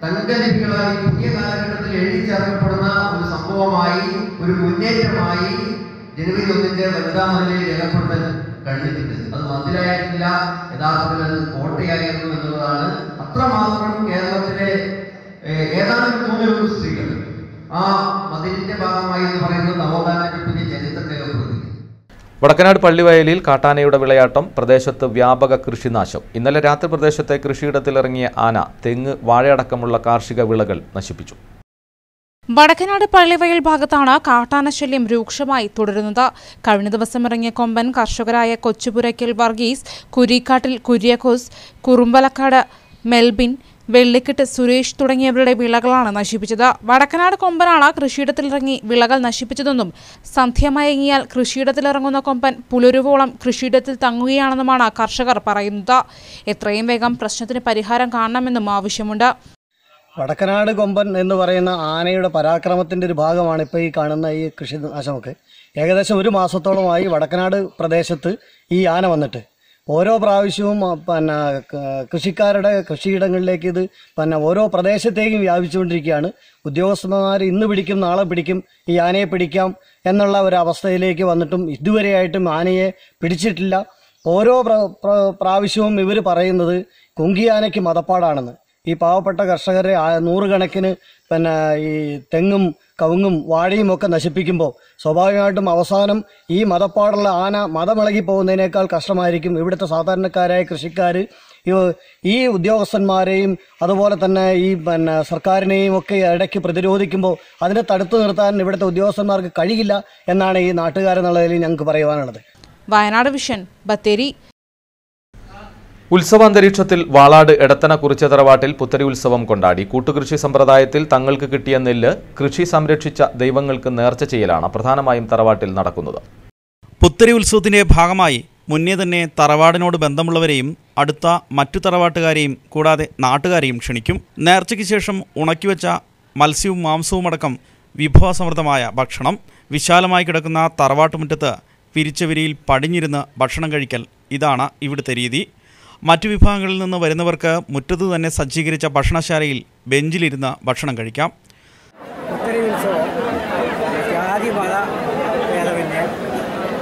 തങ്കലിപികളായി പുതിയ കാലഘട്ടത്തിൽ എഴുതി ചേർക്കപ്പെടുന്ന ഒരു സംഭവമായി, ഒരു മുന്നേറ്റമായി ജനുവരി 1-ന്റെ വനിതാ മതിലിൽ രേഖപ്പെടുത്താൻ കഴിഞ്ഞിട്ടുണ്ട്. അത് മതിലായിട്ടില്ല, യഥാർത്ഥത്തിൽ അത് കോട്ടയായിരുന്നു എന്നുള്ളതാണ്. അത്രമാത്രം കേരളത്തിലെ ഏതാനും 3 സ്ത്രീകൾ ആ മതിലിന്റെ ഭാഗമായി എന്ന് പറയുന്നത് നവോത്ഥാനത്തിന്റെ പുതിയ ചരിത്രം രേഖപ്പെടുത്തി. വടക്കനാട് പള്ളിവയലിൽ കാട്ടാനയുടെ വിളയാട്ടം, പ്രദേശത്ത് വ്യാപക കൃഷിനാശം. ഇന്നലെ രാത്രി പ്രദേശത്തെ കൃഷിയിടത്തിലിറങ്ങിയ ആന തെങ്ങ്, വാഴയടക്കമുള്ള കാർഷിക വിളകൾ നശിപ്പിച്ചു. വടക്കനാട് പള്ളിവയൽ ഭാഗത്താണ് കാട്ടാനശല്യം രൂക്ഷമായി തുടരുന്നത്. കഴിഞ്ഞ ദിവസം ഇറങ്ങിയ കൊമ്പൻ കർഷകരായ കൊച്ചുപുരയ്ക്കൽ വർഗീസ്, കുരിക്കാട്ടിൽ കുര്യാക്കോസ്, കുറുമ്പലക്കാട് മെൽബിൻ, വെള്ളിക്കെട്ട് സുരേഷ് തുടങ്ങിയവരുടെ വിളകളാണ് നശിപ്പിച്ചത്. വടക്കനാട് കൊമ്പനാണ് കൃഷിയിടത്തിലിറങ്ങി വിളകൾ നശിപ്പിച്ചതെന്നും സന്ധ്യമയങ്ങിയാൽ കൃഷിയിടത്തിലിറങ്ങുന്ന കൊമ്പൻ പുലരുവോളം കൃഷിയിടത്തിൽ തങ്ങുകയാണെന്നുമാണ് കർഷകർ പറയുന്നത്. എത്രയും വേഗം പ്രശ്നത്തിന് പരിഹാരം കാണണമെന്നും ആവശ്യമുണ്ട്. വടക്കനാട് കൊമ്പൻ എന്ന് പറയുന്ന ആനയുടെ പരാക്രമത്തിൻ്റെ ഒരു ഭാഗമാണ് ഇപ്പോൾ ഈ കാണുന്ന ഈ കൃഷിനാശമൊക്കെ. ഏകദേശം 1 മാസത്തോളമായി വടക്കനാട് പ്രദേശത്ത് ഈ ആന വന്നിട്ട് ഓരോ പ്രാവശ്യവും കൃഷിക്കാരുടെ കൃഷിയിടങ്ങളിലേക്ക് ഇത് ഓരോ പ്രദേശത്തേക്കും വ്യാപിച്ചുകൊണ്ടിരിക്കുകയാണ്. ഉദ്യോഗസ്ഥന്മാർ ഇന്ന് പിടിക്കും നാളെ പിടിക്കും, ഈ ആനയെ പിടിക്കാം എന്നുള്ള ഒരു അവസ്ഥയിലേക്ക് വന്നിട്ടും ഇതുവരെയായിട്ടും ആനയെ പിടിച്ചിട്ടില്ല. ഓരോ പ്രാവശ്യവും ഇവർ പറയുന്നത് കുങ്കിയാനയ്ക്ക് മതപ്പാടാണെന്ന്. ഈ പാവപ്പെട്ട കർഷകരെ 100 കണക്കിന് ഈ തെങ്ങും കവുങ്ങും വാഴയും ഒക്കെ നശിപ്പിക്കുമ്പോൾ സ്വാഭാവികമായിട്ടും അവസാനം ഈ മതപ്പാടുള്ള ആന മതമിളകി പോകുന്നതിനേക്കാൾ കഷ്ടമായിരിക്കും ഇവിടുത്തെ സാധാരണക്കാരായ കൃഷിക്കാർ ഈ ഉദ്യോഗസ്ഥന്മാരെയും അതുപോലെ തന്നെ ഈ സർക്കാരിനെയും ഒക്കെ ഇടയ്ക്ക് പ്രതിരോധിക്കുമ്പോൾ അതിനെ തടുത്തു നിർത്താൻ ഇവിടുത്തെ ഉദ്യോഗസ്ഥന്മാർക്ക് കഴിയില്ല എന്നാണ് ഈ നാട്ടുകാരെന്നുള്ളതിൽ ഞങ്ങൾക്ക് പറയുവാനുള്ളത്. വയനാട് വിഷൻ, ബത്തേരി. ഉത്സവാന്തരീക്ഷത്തിൽ വാളാട് എടത്തന കുറിച്ച തറവാട്ടിൽ പുത്തരി ഉത്സവം കൊണ്ടാടി. കൂട്ടുകൃഷി സമ്പ്രദായത്തിൽ തങ്ങൾക്ക് കിട്ടിയ നെല്ല് കൃഷി സംരക്ഷിച്ച ദൈവങ്ങൾക്ക് നേർച്ച ചെയ്യലാണ് പ്രധാനമായും തറവാട്ടിൽ നടക്കുന്നത്. പുത്തരി ഉത്സവത്തിന്റെ ഭാഗമായി മുന്നേ തന്നെ തറവാടിനോട് ബന്ധമുള്ളവരെയും അടുത്ത മറ്റു തറവാട്ടുകാരെയും കൂടാതെ നാട്ടുകാരെയും ക്ഷണിക്കും. നേർച്ചയ്ക്ക് ശേഷം ഉണക്കിവെച്ച മത്സ്യവും മാംസവും അടക്കം വിഭവസമൃദ്ധമായ ഭക്ഷണം. വിശാലമായി കിടക്കുന്ന തറവാട്ടുമുറ്റത്ത് പിരിച്ച വിരിയിൽ പടിഞ്ഞിരുന്ന് ഭക്ഷണം കഴിക്കൽ, ഇതാണ് ഇവിടുത്തെ രീതി. മറ്റു വിഭാഗങ്ങളിൽ നിന്ന് വരുന്നവർക്ക് മുറ്റത്ത് തന്നെ സജ്ജീകരിച്ച ഭക്ഷണശാലയിൽ ബെഞ്ചിലിരുന്ന് ഭക്ഷണം കഴിക്കാം. പുത്തരി ഉത്സവം ജാതി മത ഭേദമന്യേ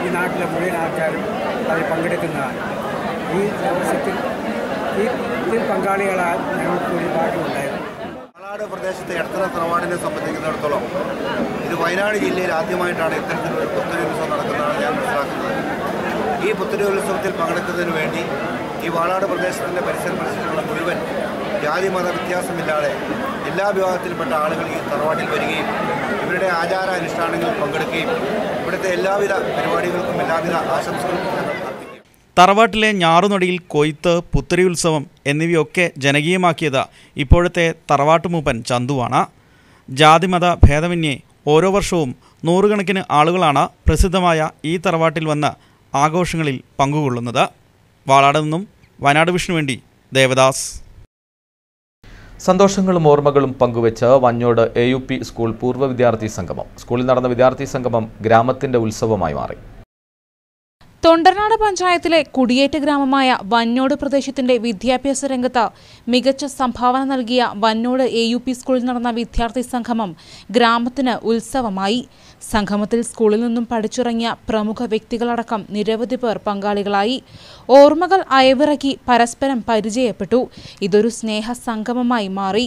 ഈ നാട്ടിലെ മുഴുവൻ ആൾക്കാരും അതിൽ പങ്കെടുക്കുന്നതാണ്. ഈ ദിവസത്തിൽ ഇതിൽ പങ്കാളികളാൽ ഞങ്ങൾക്ക് ഒരു ഭാഗ്യമുണ്ടായിരുന്നു. വാളാട് പ്രദേശത്തെ എടത്തന തറവാടിനെ സംബന്ധിക്കുന്നിടത്തോളം ഇത് വയനാട് ജില്ലയിൽ ആദ്യമായിട്ടാണ് ഇത്തരത്തിലൊരു പുത്തരി ഉത്സവം നടക്കുന്നതാണ് ഞാൻ മനസ്സിലാക്കുന്നത്. ഈ പുത്തരി ഉത്സവത്തിൽ പങ്കെടുക്കുന്നതിന് വേണ്ടി ഈ വാളാട് പ്രദേശത്തിൻ്റെ പരിസര പ്രദേശത്തുള്ള മുഴുവൻ ജാതി മത വ്യത്യാസമില്ലാതെ എല്ലാ വിഭാഗത്തിൽപ്പെട്ട ആളുകൾ ഈ തറവാട്ടിൽ വരികയും ഇവരുടെ ആചാര അനുഷ്ഠാനങ്ങളിൽ പങ്കെടുക്കുകയും ഇവിടുത്തെ എല്ലാവിധ പരിപാടികൾക്കും എല്ലാവിധ ആശംസകൾക്കും തറവാട്ടിലെ ഞാറുനൊടിയിൽ കൊയ്ത്ത്, പുത്തരി ഉത്സവം എന്നിവയൊക്കെ ജനകീയമാക്കിയത് ഇപ്പോഴത്തെ തറവാട്ടുമൂപ്പൻ ചന്തുവാണ്. ജാതിമത ഭേദമന്യേ ഓരോ വർഷവും നൂറുകണക്കിന് ആളുകളാണ് പ്രസിദ്ധമായ ഈ തറവാട്ടിൽ വന്ന് ആഘോഷങ്ങളിൽ പങ്കുകൊള്ളുന്നത്. വാളാട് നിന്നും വയനാട് വിഷനു വേണ്ടി ദേവദാസ്. സന്തോഷങ്ങളും ഓർമ്മകളും പങ്കുവെച്ച് വഞ്ഞോട് AUP സ്കൂൾ പൂർവ്വ വിദ്യാർത്ഥി സംഗമം. സ്കൂളിൽ നടന്ന വിദ്യാർത്ഥി സംഗമം ഗ്രാമത്തിന്റെ ഉത്സവമായി മാറി. തൊണ്ടർനാട് പഞ്ചായത്തിലെ കുടിയേറ്റ ഗ്രാമമായ വഞ്ഞോട് പ്രദേശത്തിന്റെ വിദ്യാഭ്യാസ രംഗത്ത് മികച്ച സംഭാവന നൽകിയ വഞ്ഞോട് AUP സ്കൂളിൽ നടന്ന വിദ്യാർത്ഥി സംഗമം ഗ്രാമത്തിന് ഉത്സവമായി. സംഗമത്തിൽ സ്കൂളിൽ നിന്നും പഠിച്ചിറങ്ങിയ പ്രമുഖ വ്യക്തികളടക്കം നിരവധി പേർ പങ്കാളികളായി. ഓർമ്മകൾ അയവിറക്കി പരസ്പരം പരിചയപ്പെട്ടു. ഇതൊരു സ്നേഹ സംഗമമായി മാറി.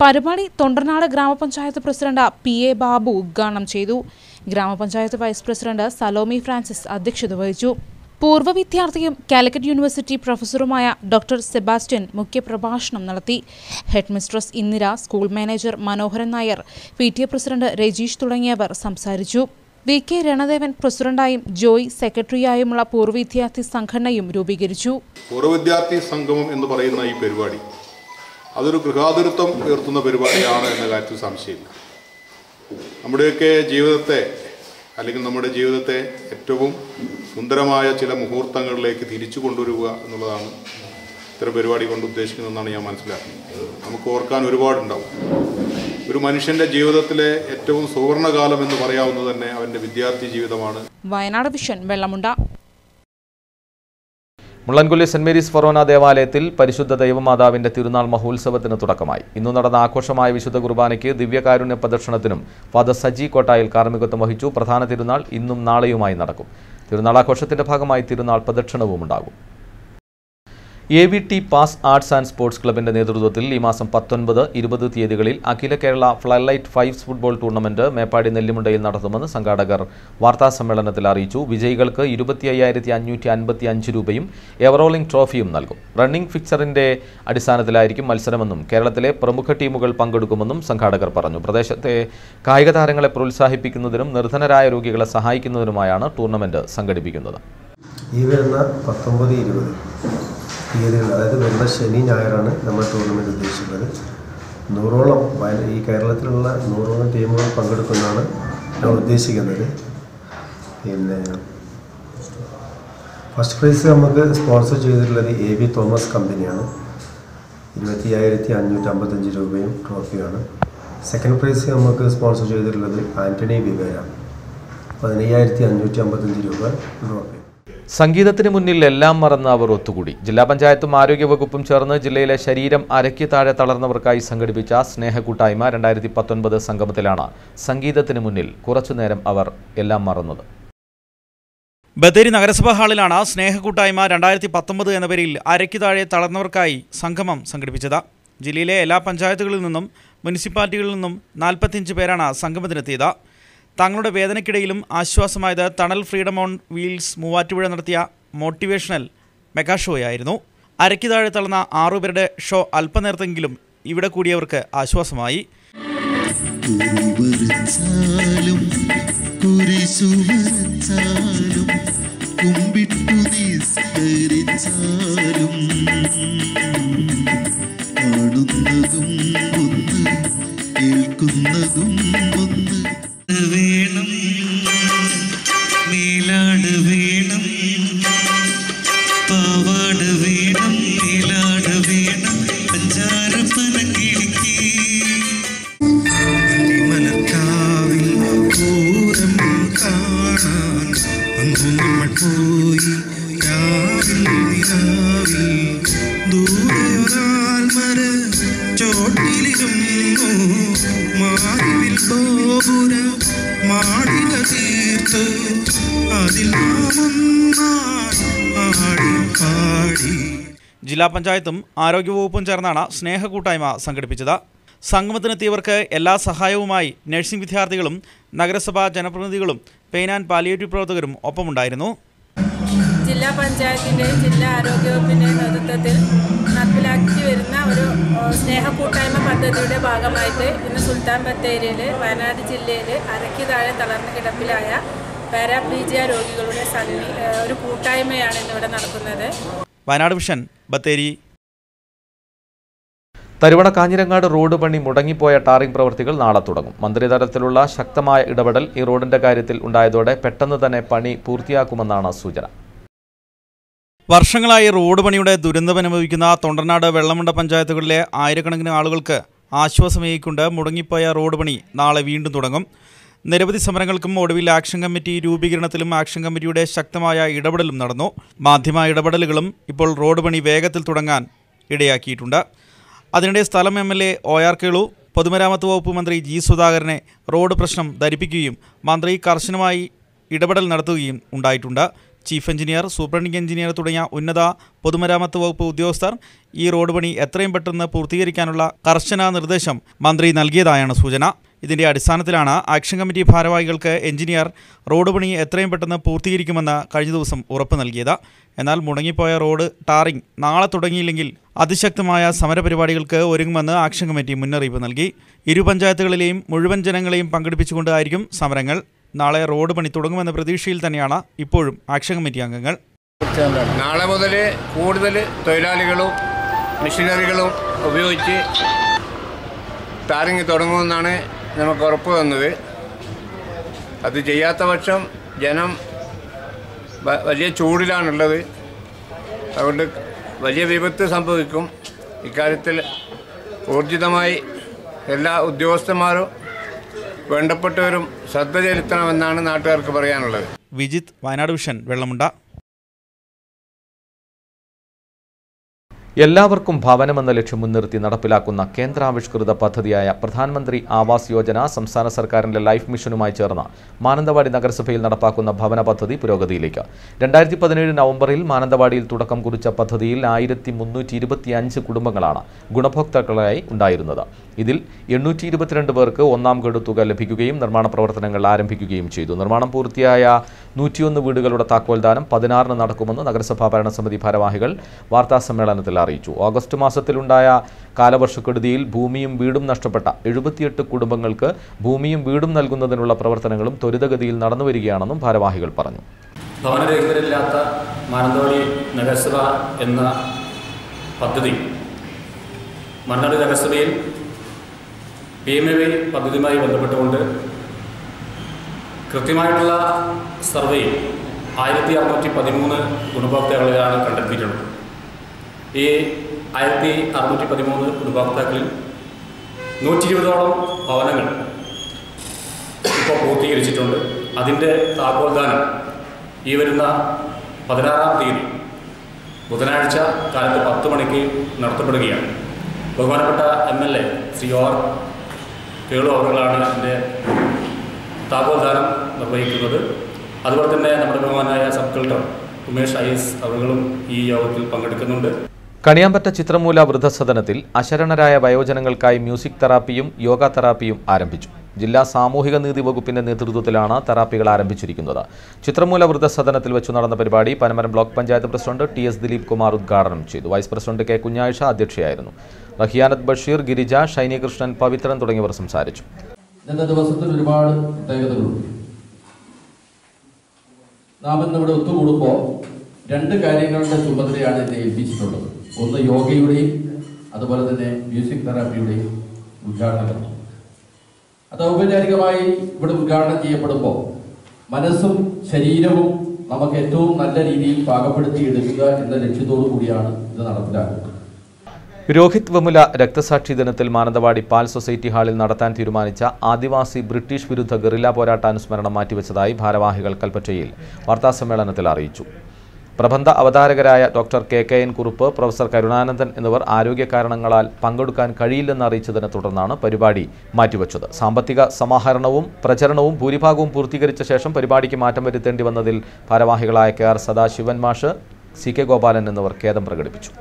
പരിപാടി തൊണ്ടർനാട് ഗ്രാമപഞ്ചായത്ത് പ്രസിഡന്റ് PA ബാബു ഉദ്ഘാടനം ചെയ്തു. ഗ്രാമപഞ്ചായത്ത് വൈസ് പ്രസിഡന്റ് സലോമി ഫ്രാൻസിസ് അധ്യക്ഷത വഹിച്ചു. പൂർവ്വ വിദ്യാർത്ഥിയും കാലിക്കറ്റ് യൂണിവേഴ്സിറ്റി പ്രൊഫസറുമായ ഡോക്ടർ സെബാസ്റ്റ്യൻ മുഖ്യപ്രഭാഷണം നടത്തി. Head mistress Indira, school manager Manoharan Nair, PTA president Rajeesh തുടങ്ങിയവർ സംസാരിച്ചു. VK രണദേവൻ പ്രസിഡന്റായും ജോയ് സെക്രട്ടറിയായുമുള്ള പൂർവ്വ വിദ്യാർത്ഥി സംഘടനയും രൂപീകരിച്ചു. പൂർവ്വ വിദ്യാർത്ഥി സംഗമം എന്ന് പറയുന്ന ഈ പരിപാടി അതൊരു ഗൃഹാതുരത്വം ഉയർത്തുന്ന പരിപാടിയാണ് എന്ന കാര്യത്തിൽ സംശയമില്ല. നമ്മുടെയൊക്കെ ജീവിതത്തെ അല്ലെങ്കിൽ നമ്മുടെ ജീവിതത്തെ ഏറ്റവും സുന്ദരമായ ചില മുഹൂർത്തങ്ങളിലേക്ക് തിരിച്ചു കൊണ്ടുവരിക എന്നുള്ളതാണ് ഇത്തരം പരിപാടി കൊണ്ട് ഉദ്ദേശിക്കുന്നതെന്നാണ് ഞാൻ മനസ്സിലാക്കുന്നത്. നമുക്ക് ഓർക്കാൻ ഒരുപാടുണ്ടാവും. ഒരു മനുഷ്യൻ്റെ ജീവിതത്തിലെ ഏറ്റവും സുവർണകാലം എന്ന് പറയാവുന്നത് തന്നെ അവൻ്റെ വിദ്യാർത്ഥി ജീവിതമാണ്. Wayanad vision, Vellamunda. Mullankolli saint Mary's ഫൊറോന ദേവാലയത്തിൽ പരിശുദ്ധ ദൈവമാതാവിന്റെ തിരുനാൾ മഹോത്സവത്തിന് തുടക്കമായി. ഇന്നു നടന്ന ആഘോഷമായ വിശുദ്ധ കുർബാനയ്ക്ക് ദിവ്യകാരുണ്യ പ്രദക്ഷിണത്തിനും ഫാദർ സജി കോട്ടായിൽ കാർമ്മികത്വം വഹിച്ചു. പ്രധാന തിരുനാൾ ഇന്നും നാളെയുമായി നടക്കും. തിരുനാളാഘോഷത്തിന്റെ ഭാഗമായി തിരുനാൾ പ്രദക്ഷിണവും ഉണ്ടാകും. AVT pass arts and sports ക്ലബിന്റെ നേതൃത്വത്തിൽ ഈ മാസം 19, 20 തീയതികളിൽ അഖില കേരള ഫ്ലൈലൈറ്റ് 5 ഫുട്ബോൾ ടൂർണമെന്റ് മേപ്പാടി നെല്ലിമുണ്ടയിൽ നടത്തുമെന്ന് സംഘാടകർ വാർത്താസമ്മേളനത്തിൽ അറിയിച്ചു. വിജയികൾക്ക് 25,555 രൂപയും എവറോളിംഗ് ട്രോഫിയും നൽകും. റണ്ണിംഗ് ഫിക്സറിന്റെ അടിസ്ഥാനത്തിലായിരിക്കും മത്സരമെന്നും കേരളത്തിലെ പ്രമുഖ ടീമുകൾ പങ്കെടുക്കുമെന്നും സംഘാടകർ പറഞ്ഞു. പ്രദേശത്തെ കായിക താരങ്ങളെ പ്രോത്സാഹിപ്പിക്കുന്നതിനും നിർധനരായ രോഗികളെ സഹായിക്കുന്നതിനുമായാണ് ടൂർണമെന്റ് സംഘടിപ്പിക്കുന്നത്. ഈ വരുന്ന 19, 20 തീയതികൾ, അതായത് വരുന്ന ശനി ഞായറാണ് നമ്മൾ ടൂർണമെൻറ്റ് ഉദ്ദേശിക്കുന്നത്. 100ഓളം ഈ കേരളത്തിലുള്ള 100ഓളം ടീമുകൾ പങ്കെടുക്കുന്നതാണ് നമ്മൾ ഉദ്ദേശിക്കുന്നത്. പിന്നെ ഫസ്റ്റ് പ്രൈസ് നമുക്ക് സ്പോൺസർ ചെയ്തിട്ടുള്ളത് AB തോമസ് കമ്പനിയാണ്. 25,555 രൂപയും ട്രോഫിയാണ്. സെക്കൻഡ് പ്രൈസ് നമുക്ക് സ്പോൺസർ ചെയ്തിട്ടുള്ളത് ആൻ്റണി വിവേര, 15,555 രൂപ ട്രോഫി. സംഗീതത്തിന് മുന്നിൽ എല്ലാം മറന്ന് അവർ ഒത്തുകൂടി. ജില്ലാ പഞ്ചായത്തും ആരോഗ്യവകുപ്പും ചേർന്ന് ജില്ലയിലെ ശരീരം അരയ്ക്ക് താഴെ തളർന്നവർക്കായി സംഘടിപ്പിച്ച സ്നേഹകൂട്ടായ്മ 2019 സംഗമത്തിലാണ് സംഗീതത്തിന് മുന്നിൽ കുറച്ചുനേരം അവർ എല്ലാം മറന്നത്. ബത്തേരി നഗരസഭാ ഹാളിലാണ് സ്നേഹകൂട്ടായ്മ 2019 എന്ന പേരിൽ അരയ്ക്ക് താഴെ തളർന്നവർക്കായി സംഗമം സംഘടിപ്പിച്ചത്. ജില്ലയിലെ എല്ലാ പഞ്ചായത്തുകളിൽ നിന്നും മുനിസിപ്പാലിറ്റികളിൽ നിന്നും 45 പേരാണ് സംഗമത്തിനെത്തിയത്. തങ്ങളുടെ വേദനയ്ക്കിടയിലും ആശ്വാസമായത് തണൽ ഫ്രീഡം ഓൺ വീൽസ് മൂവാറ്റുപുഴ നടത്തിയ മോട്ടിവേഷണൽ മെഗാ ഷോയായിരുന്നു. അരയ്ക്ക് താഴെ തളർന്ന 6 പേരുടെ ഷോ അല്പനേരത്തെങ്കിലും ഇവിടെ കൂടിയവർക്ക് ആശ്വാസമായി. ജില്ലാ പഞ്ചായത്തും ആരോഗ്യവകുപ്പും ചേർന്നാണ് സ്നേഹകൂട്ടായ്മ സംഘടിപ്പിച്ചത്. സംഗമത്തിനെത്തിയവർക്ക് എല്ലാ സഹായവുമായി നഴ്സിംഗ് വിദ്യാർത്ഥികളും നഗരസഭാ ജനപ്രതിനിധികളും പെയിൻ ആൻഡ് പാലിയേറ്റീവ് പ്രവർത്തകരും ഒപ്പമുണ്ടായിരുന്നു. ജില്ലാ പഞ്ചായത്തിൻ്റെയും ജില്ലാ ആരോഗ്യവകുപ്പിൻ്റെയും നേതൃത്വത്തിൽ നടപ്പിലാക്കി വരുന്ന ഒരു സ്നേഹകൂട്ടായ്മ പദ്ധതിയുടെ ഭാഗമായിട്ട് ഇന്ന് സുൽത്താൻ ബത്തേരിയിൽ വയനാട് ജില്ലയിൽ അരയ്ക്ക് താഴെ തളർന്ന് കിടപ്പിലായ പാരാപ്ലീജിയ രോഗികളുടെ ഒരു കൂട്ടായ്മയാണ് ഇന്നിവിടെ നടക്കുന്നത്. വയനാട് വിഷൻ, ബത്തേരി. തരുവണ കാഞ്ഞിരങ്ങാട് റോഡ് പണി മുടങ്ങിപ്പോയ ടാറിംഗ് പ്രവൃത്തികൾ നാളെ തുടങ്ങും. മന്ത്രിതലത്തിലുള്ള ശക്തമായ ഇടപെടൽ ഈ റോഡിന്റെ കാര്യത്തിൽ ഉണ്ടായതോടെ പെട്ടെന്ന് തന്നെ പണി പൂർത്തിയാക്കുമെന്നാണ് സൂചന. വർഷങ്ങളായി റോഡ് പണിയുടെ ദുരന്തമനുഭവിക്കുന്ന തൊണ്ടർനാട് വെള്ളമുണ്ട പഞ്ചായത്തുകളിലെ ആയിരക്കണക്കിന് ആളുകൾക്ക് ആശ്വാസമേകിക്കൊണ്ട് മുടങ്ങിപ്പോയ റോഡ് പണി നാളെ വീണ്ടും തുടങ്ങും. നിരവധി സമരങ്ങൾക്കും ഒടുവിൽ ആക്ഷൻ കമ്മിറ്റി രൂപീകരണത്തിലും ആക്ഷൻ കമ്മിറ്റിയുടെ ശക്തമായ ഇടപെടലും നടന്നു. മാധ്യമ ഇടപെടലുകളും ഇപ്പോൾ റോഡ് പണി വേഗത്തിൽ തുടങ്ങാൻ ഇടയാക്കിയിട്ടുണ്ട്. അതിനിടെ സ്ഥലം MLA OR കേളു പൊതുമരാമത്ത് വകുപ്പ് മന്ത്രി G സുധാകരനെ റോഡ് പ്രശ്നം ധരിപ്പിക്കുകയും മന്ത്രി കർശനമായി ഇടപെടൽ നടത്തുകയും ഉണ്ടായിട്ടുണ്ട്. ചീഫ് എഞ്ചിനീയർ, സൂപ്രണ്ടിംഗ് എഞ്ചിനീയർ തുടങ്ങിയ ഉന്നത പൊതുമരാമത്ത് വകുപ്പ് ഉദ്യോഗസ്ഥർ ഈ റോഡ് പണി എത്രയും പെട്ടെന്ന് പൂർത്തീകരിക്കാനുള്ള കർശന നിർദ്ദേശം മന്ത്രി നൽകിയതായാണ് സൂചന. ഇതിൻ്റെ അടിസ്ഥാനത്തിലാണ് ആക്ഷൻ കമ്മിറ്റി ഭാരവാഹികൾക്ക് എഞ്ചിനീയർ റോഡ് പണി എത്രയും പെട്ടെന്ന് പൂർത്തീകരിക്കുമെന്ന് കഴിഞ്ഞ ദിവസം ഉറപ്പ് നൽകിയത്. എന്നാൽ മുടങ്ങിപ്പോയ റോഡ് ടാറിംഗ് നാളെ തുടങ്ങിയില്ലെങ്കിൽ അതിശക്തമായ സമരപരിപാടികൾക്ക് ഒരുങ്ങുമെന്ന് ആക്ഷൻ കമ്മിറ്റി മുന്നറിയിപ്പ് നൽകി. ഇരു പഞ്ചായത്തുകളിലെയും മുഴുവൻ ജനങ്ങളെയും പങ്കെടുപ്പിച്ചുകൊണ്ടായിരിക്കും സമരങ്ങൾ. നാളെ റോഡ് പണി തുടങ്ങുമെന്ന പ്രതീക്ഷയിൽ തന്നെയാണ് ഇപ്പോഴും ആക്ഷൻ കമ്മിറ്റി അംഗങ്ങൾ. നാളെ മുതൽ കൂടുതൽ തൊഴിലാളികളും മെഷീനറികളും ഉപയോഗിച്ച് ടാറിംഗ് തുടങ്ങുമെന്നാണ് നമുക്ക് ഉറപ്പ് തന്നത്. അത് ചെയ്യാത്ത പക്ഷം ജനം വലിയ ചൂടിലാണുള്ളത്. അതുകൊണ്ട് വലിയ വിപത്ത് സംഭവിക്കും. ഇക്കാര്യത്തിൽ ഊർജിതമായി എല്ലാ ഉദ്യോഗസ്ഥന്മാരും വേണ്ടപ്പെട്ടവരും ശ്രദ്ധ ചെലുത്തണമെന്നാണ് നാട്ടുകാർക്ക് പറയാനുള്ളത്. വിജിത്ത്, വയനാട് വിഷൻ, വെള്ളമുണ്ട. എല്ലാവർക്കും ഭവനമെന്ന ലക്ഷ്യം മുൻനിർത്തി നടപ്പിലാക്കുന്ന കേന്ദ്രാവിഷ്കൃത പദ്ധതിയായ പ്രധാനമന്ത്രി ആവാസ് യോജന സംസ്ഥാന സർക്കാരിന്റെ ലൈഫ് മിഷനുമായി ചേർന്ന് മാനന്തവാടി നഗരസഭയിൽ നടപ്പാക്കുന്ന ഭവന പദ്ധതി പുരോഗതിയിലേക്ക്. 2017 നവംബറിൽ മാനന്തവാടിയിൽ തുടക്കം കുറിച്ച പദ്ധതിയിൽ 1325 കുടുംബങ്ങളാണ് ഗുണഭോക്താക്കളായി ഉണ്ടായിരുന്നത്. ഇതിൽ 822 പേർക്ക് ഒന്നാം ഗഡു തുക ലഭിക്കുകയും നിർമ്മാണ പ്രവർത്തനങ്ങൾ ആരംഭിക്കുകയും ചെയ്തു. നിർമ്മാണം പൂർത്തിയായ 101 വീടുകളുടെ താക്കോൽദാനം 16 നടക്കുമെന്ന് നഗരസഭാ ഭരണസമിതി ഭാരവാഹികൾ വാർത്താസമ്മേളനത്തിൽ അറിയിച്ചു. ഓഗസ്റ്റ് മാസത്തിലുണ്ടായ കാലവർഷക്കെടുതിയിൽ ഭൂമിയും വീടും നഷ്ടപ്പെട്ട 78 കുടുംബങ്ങൾക്ക് ഭൂമിയും വീടും നൽകുന്നതിനുള്ള പ്രവർത്തനങ്ങളും ത്വരിതഗതിയിൽ നടന്നുവരികയാണെന്നും ഭാരവാഹികൾ പറഞ്ഞു. ഭവനരഹിതരില്ലാത്ത മാനന്തവാടി നഗരസഭ എന്ന പദ്ധതി മാനന്തവാടി നഗരസഭയിൽ PMAY പദ്ധതിയുമായി ബന്ധപ്പെട്ടുകൊണ്ട് കൃത്യമായിട്ടുള്ള സർവേയിൽ 1613 ഗുണഭോക്താക്കളെയാണ് കണ്ടെത്തിയിട്ടുള്ളത്. ഈ 1613 ഗുണഭോക്താക്കളിൽ 120ഓളം ഭവനങ്ങൾ ഇപ്പോൾ പൂർത്തീകരിച്ചിട്ടുണ്ട്. അതിൻ്റെ താക്കോൽദാനം ഈ വരുന്ന 16-ാം തീയതി ബുധനാഴ്ച കാലത്ത് 10 മണിക്ക് നടത്തപ്പെടുകയാണ്. ബഹുമാനപ്പെട്ട MLA ശ്രീ OR കേളു അവர்களാണ് ഇതിൻ്റെ താക്കോൽദാനം നിർവഹിക്കുന്നത്. അതുപോലെ തന്നെ നമ്മുടെ ബഹുമാനായ സബ് കളക്ടർ ഉമേഷ് IS അവர்களுം ഈ യോഗത്തിൽ പങ്കെടുക്കുന്നുണ്ട്. കണിയാമ്പറ്റ ചിത്രമൂല വൃദ്ധസദനത്തിൽ അശരണരായ വയോജനങ്ങൾക്കായി മ്യൂസിക് തെറാപ്പിയും യോഗ തെറാപ്പിയും ആരംഭിച്ചു. ജില്ലാ സാമൂഹിക നീതി വകുപ്പിന്റെ നേതൃത്വത്തിലാണ് തെറാപ്പികൾ ആരംഭിച്ചിരിക്കുന്നത്. ചിത്രമൂല വൃദ്ധസദനത്തിൽ വെച്ച് നടന്ന പരിപാടി Panamaram block panchayat president TS. Dileep Kumar ഉദ്ഘാടനം ചെയ്തു. Vice president K. കുഞ്ഞായിഷ അധ്യക്ഷയായിരുന്നു. റഹിയാനത്ത് ബഷീർ, ഗിരിജ, ഷൈനി കൃഷ്ണൻ, പവിത്രൻ തുടങ്ങിയവർ സംസാരിച്ചു. ഇന്നത്തെ ദിവസത്തിൽ ഒരുപാട് പ്രത്യേകതകളുണ്ട്. നാം ഇന്നിവിടെ ഒത്തുകൂടുമ്പോൾ രണ്ട് കാര്യങ്ങളുടെ ചുമതലയാണ് എന്നെ ഏൽപ്പിച്ചിട്ടുള്ളത്. ഒന്ന് യോഗയുടെയും അതുപോലെ തന്നെ മ്യൂസിക് തെറാപ്പിയുടെയും ഉദ്ഘാടനം. അത് ഔപചാരികമായി ഇവിടെ ഉദ്ഘാടനം ചെയ്യപ്പെടുമ്പോൾ മനസ്സും ശരീരവും നമുക്ക് ഏറ്റവും നല്ല രീതിയിൽ പാകപ്പെടുത്തിയെടുക്കുക എന്ന ലക്ഷ്യത്തോടു കൂടിയാണ് ഇത് നടപ്പിലാക്കുന്നത്. രോഹിത് വെമുല രക്തസാക്ഷി ദിനത്തിൽ മാനന്തവാടി പാൽ സൊസൈറ്റി ഹാളിൽ നടത്താൻ തീരുമാനിച്ച ആദിവാസി ബ്രിട്ടീഷ് വിരുദ്ധ ഗറില്ല പോരാട്ട അനുസ്മരണം മാറ്റിവെച്ചതായി ഭാരവാഹികൾ കൽപ്പറ്റയിൽ വാർത്താസമ്മേളനത്തിൽ അറിയിച്ചു. പ്രബന്ധ അവതാരകരായ ഡോക്ടർ കെ.എൻ. കുറുപ്പ്, പ്രൊഫസർ കരുണാനന്ദൻ എന്നിവർ ആരോഗ്യ കാരണങ്ങളാൽ പങ്കെടുക്കാൻ കഴിയില്ലെന്ന് അറിയിച്ചതിനെ തുടർന്നാണ് പരിപാടി മാറ്റിവെച്ചത്. സാമ്പത്തിക സമാഹരണവും പ്രചരണവും ഭൂരിഭാഗവും പൂർത്തീകരിച്ച ശേഷം പരിപാടിക്ക് മാറ്റം വരുത്തേണ്ടി വന്നതിൽ ഭാരവാഹികളായ കെ.ആർ. സദാശിവൻ മാഷ്, സി.കെ. ഗോപാലൻ എന്നിവർ ഖേദം പ്രകടിപ്പിച്ചു.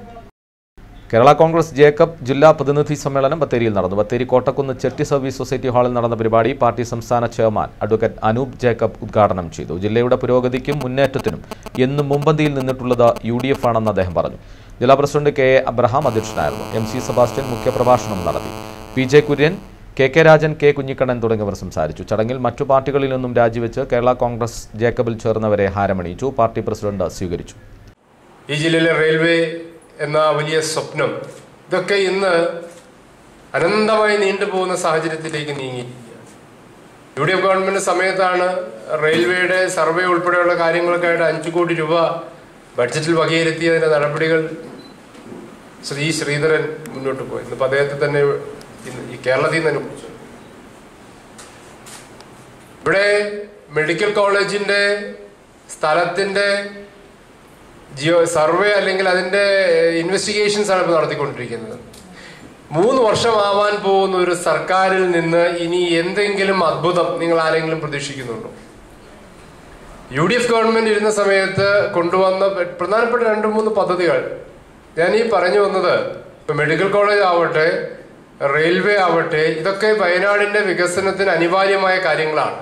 കേരള കോൺഗ്രസ് ജേക്കബ് ജില്ലാ പ്രതിനിധി സമ്മേളനം ബത്തേരിയിൽ നടന്നു. ബത്തേരി കോട്ടക്കുന്ന് ചെട്ടി സർവീസ് സൊസൈറ്റി ഹാളിൽ നടന്ന പരിപാടി പാർട്ടി സംസ്ഥാന ചെയർമാൻ അഡ്വക്കേറ്റ് അനൂപ് ജേക്കബ് ഉദ്ഘാടനം ചെയ്തു. ജില്ലയുടെ പുരോഗതിക്കും മുന്നേറ്റത്തിനും എന്നും മുമ്പന്തിയിൽ നിന്നിട്ടുള്ളത് UDF ആണെന്ന് അദ്ദേഹം പറഞ്ഞു. ജില്ലാ പ്രസിഡന്റ് കെ.എ. അബ്രഹാം അധ്യക്ഷനായിരുന്നു. MC സെബാസ്റ്റ്യൻ മുഖ്യപ്രഭാഷണം നടത്തി. P.J. Kurian, K.K. Rajan, K. Kunhikannan തുടങ്ങിയവർ സംസാരിച്ചു. ചടങ്ങിൽ മറ്റു പാർട്ടികളിൽ നിന്നും രാജിവെച്ച് കേരള കോൺഗ്രസ് ജേക്കബിൽ ചേർന്നവരെ ഹാരമണിയിച്ചു. പാർട്ടി പ്രസിഡന്റ് സ്വീകരിച്ചു. ഈ ജില്ലയിലെ റെയിൽവേ എന്ന വലിയ സ്വപ്നം ഇതൊക്കെ ഇന്ന് അനന്തമായി നീണ്ടുപോകുന്ന സാഹചര്യത്തിലേക്ക് നീങ്ങിയിരിക്കുകയാണ്. UDF ഗവൺമെന്റ് സമയത്താണ് റെയിൽവേയുടെ സർവേ ഉൾപ്പെടെയുള്ള കാര്യങ്ങൾക്കായിട്ട് 5 കോടി രൂപ ബഡ്ജറ്റിൽ വകയിരുത്തിയതിന്റെ നടപടികൾ ശ്രീ ശ്രീധരൻ മുന്നോട്ട് പോയി. ഇന്നിപ്പോൾ അദ്ദേഹത്തെ തന്നെ ഈ കേരളത്തിൽ നിന്ന് അനുഭവിച്ചു. ഇവിടെ മെഡിക്കൽ കോളേജിന്റെ സ്ഥലത്തിന്റെ സർവേ അല്ലെങ്കിൽ അതിന്റെ ഇൻവെസ്റ്റിഗേഷൻസ് ആണ് ഇപ്പോൾ നടത്തിക്കൊണ്ടിരിക്കുന്നത്. 3 വർഷമാവാൻ പോകുന്ന ഒരു സർക്കാരിൽ നിന്ന് ഇനി എന്തെങ്കിലും അത്ഭുതം നിങ്ങൾ ആരെങ്കിലും പ്രതീക്ഷിക്കുന്നുണ്ടോ? UDF ഗവൺമെന്റ് ഇരുന്ന സമയത്ത് കൊണ്ടുവന്ന പ്രധാനപ്പെട്ട 2-3 പദ്ധതികൾ ഞാൻ ഈ പറഞ്ഞു വന്നത്, മെഡിക്കൽ കോളേജ് ആവട്ടെ, റെയിൽവേ ആവട്ടെ, ഇതൊക്കെ വയനാടിന്റെ വികസനത്തിന് അനിവാര്യമായ കാര്യങ്ങളാണ്.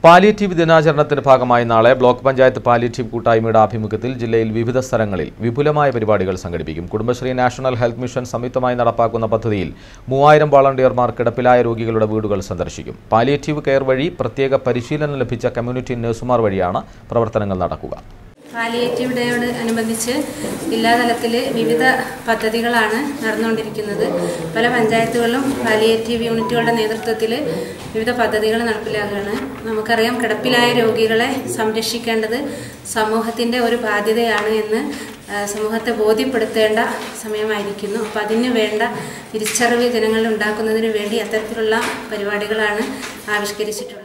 പാലിയേറ്റീവ് ദിനാചരണത്തിന്റെ ഭാഗമായി നാളെ ബ്ലോക്ക് പഞ്ചായത്ത് പാലിയേറ്റീവ് കൂട്ടായ്മയുടെ ആഭിമുഖ്യത്തിൽ ജില്ലയിൽ വിവിധ സ്ഥലങ്ങളിൽ വിപുലമായ പരിപാടികൾ സംഘടിപ്പിക്കും. കുടുംബശ്രീ, നാഷണൽ ഹെൽത്ത് മിഷൻ സംയുക്തമായി നടപ്പാക്കുന്ന പദ്ധതിയിൽ 3000 വളണ്ടിയർമാർ കിടപ്പിലായ രോഗികളുടെ വീടുകൾ സന്ദർശിക്കും. പാലിയേറ്റീവ് കെയർ വഴി പ്രത്യേക പരിശീലനം ലഭിച്ച കമ്മ്യൂണിറ്റി നഴ്സുമാർ വഴിയാണ് പ്രവർത്തനങ്ങൾ നടക്കുക. പാലിയേറ്റീവ് ഡേയോട് അനുബന്ധിച്ച് ജില്ലാതലത്തിൽ വിവിധ പദ്ധതികളാണ് നടന്നുകൊണ്ടിരിക്കുന്നത്. പല പഞ്ചായത്തുകളിലും പാലിയേറ്റീവ് യൂണിറ്റുകളുടെ നേതൃത്വത്തിൽ വിവിധ പദ്ധതികൾ നടപ്പിലാക്കുകയാണ്. നമുക്കറിയാം, കിടപ്പിലായ രോഗികളെ സംരക്ഷിക്കേണ്ടത് സമൂഹത്തിൻ്റെ ഒരു ബാധ്യതയാണ് എന്ന് സമൂഹത്തെ ബോധ്യപ്പെടുത്തേണ്ട സമയമായിരിക്കുന്നു. അപ്പോൾ അതിന് വേണ്ട തിരിച്ചറിവ് ജനങ്ങളിൽ ഉണ്ടാക്കുന്നതിന് വേണ്ടി അത്തരത്തിലുള്ള പരിപാടികളാണ് ആവിഷ്കരിച്ചിട്ടുള്ളത്.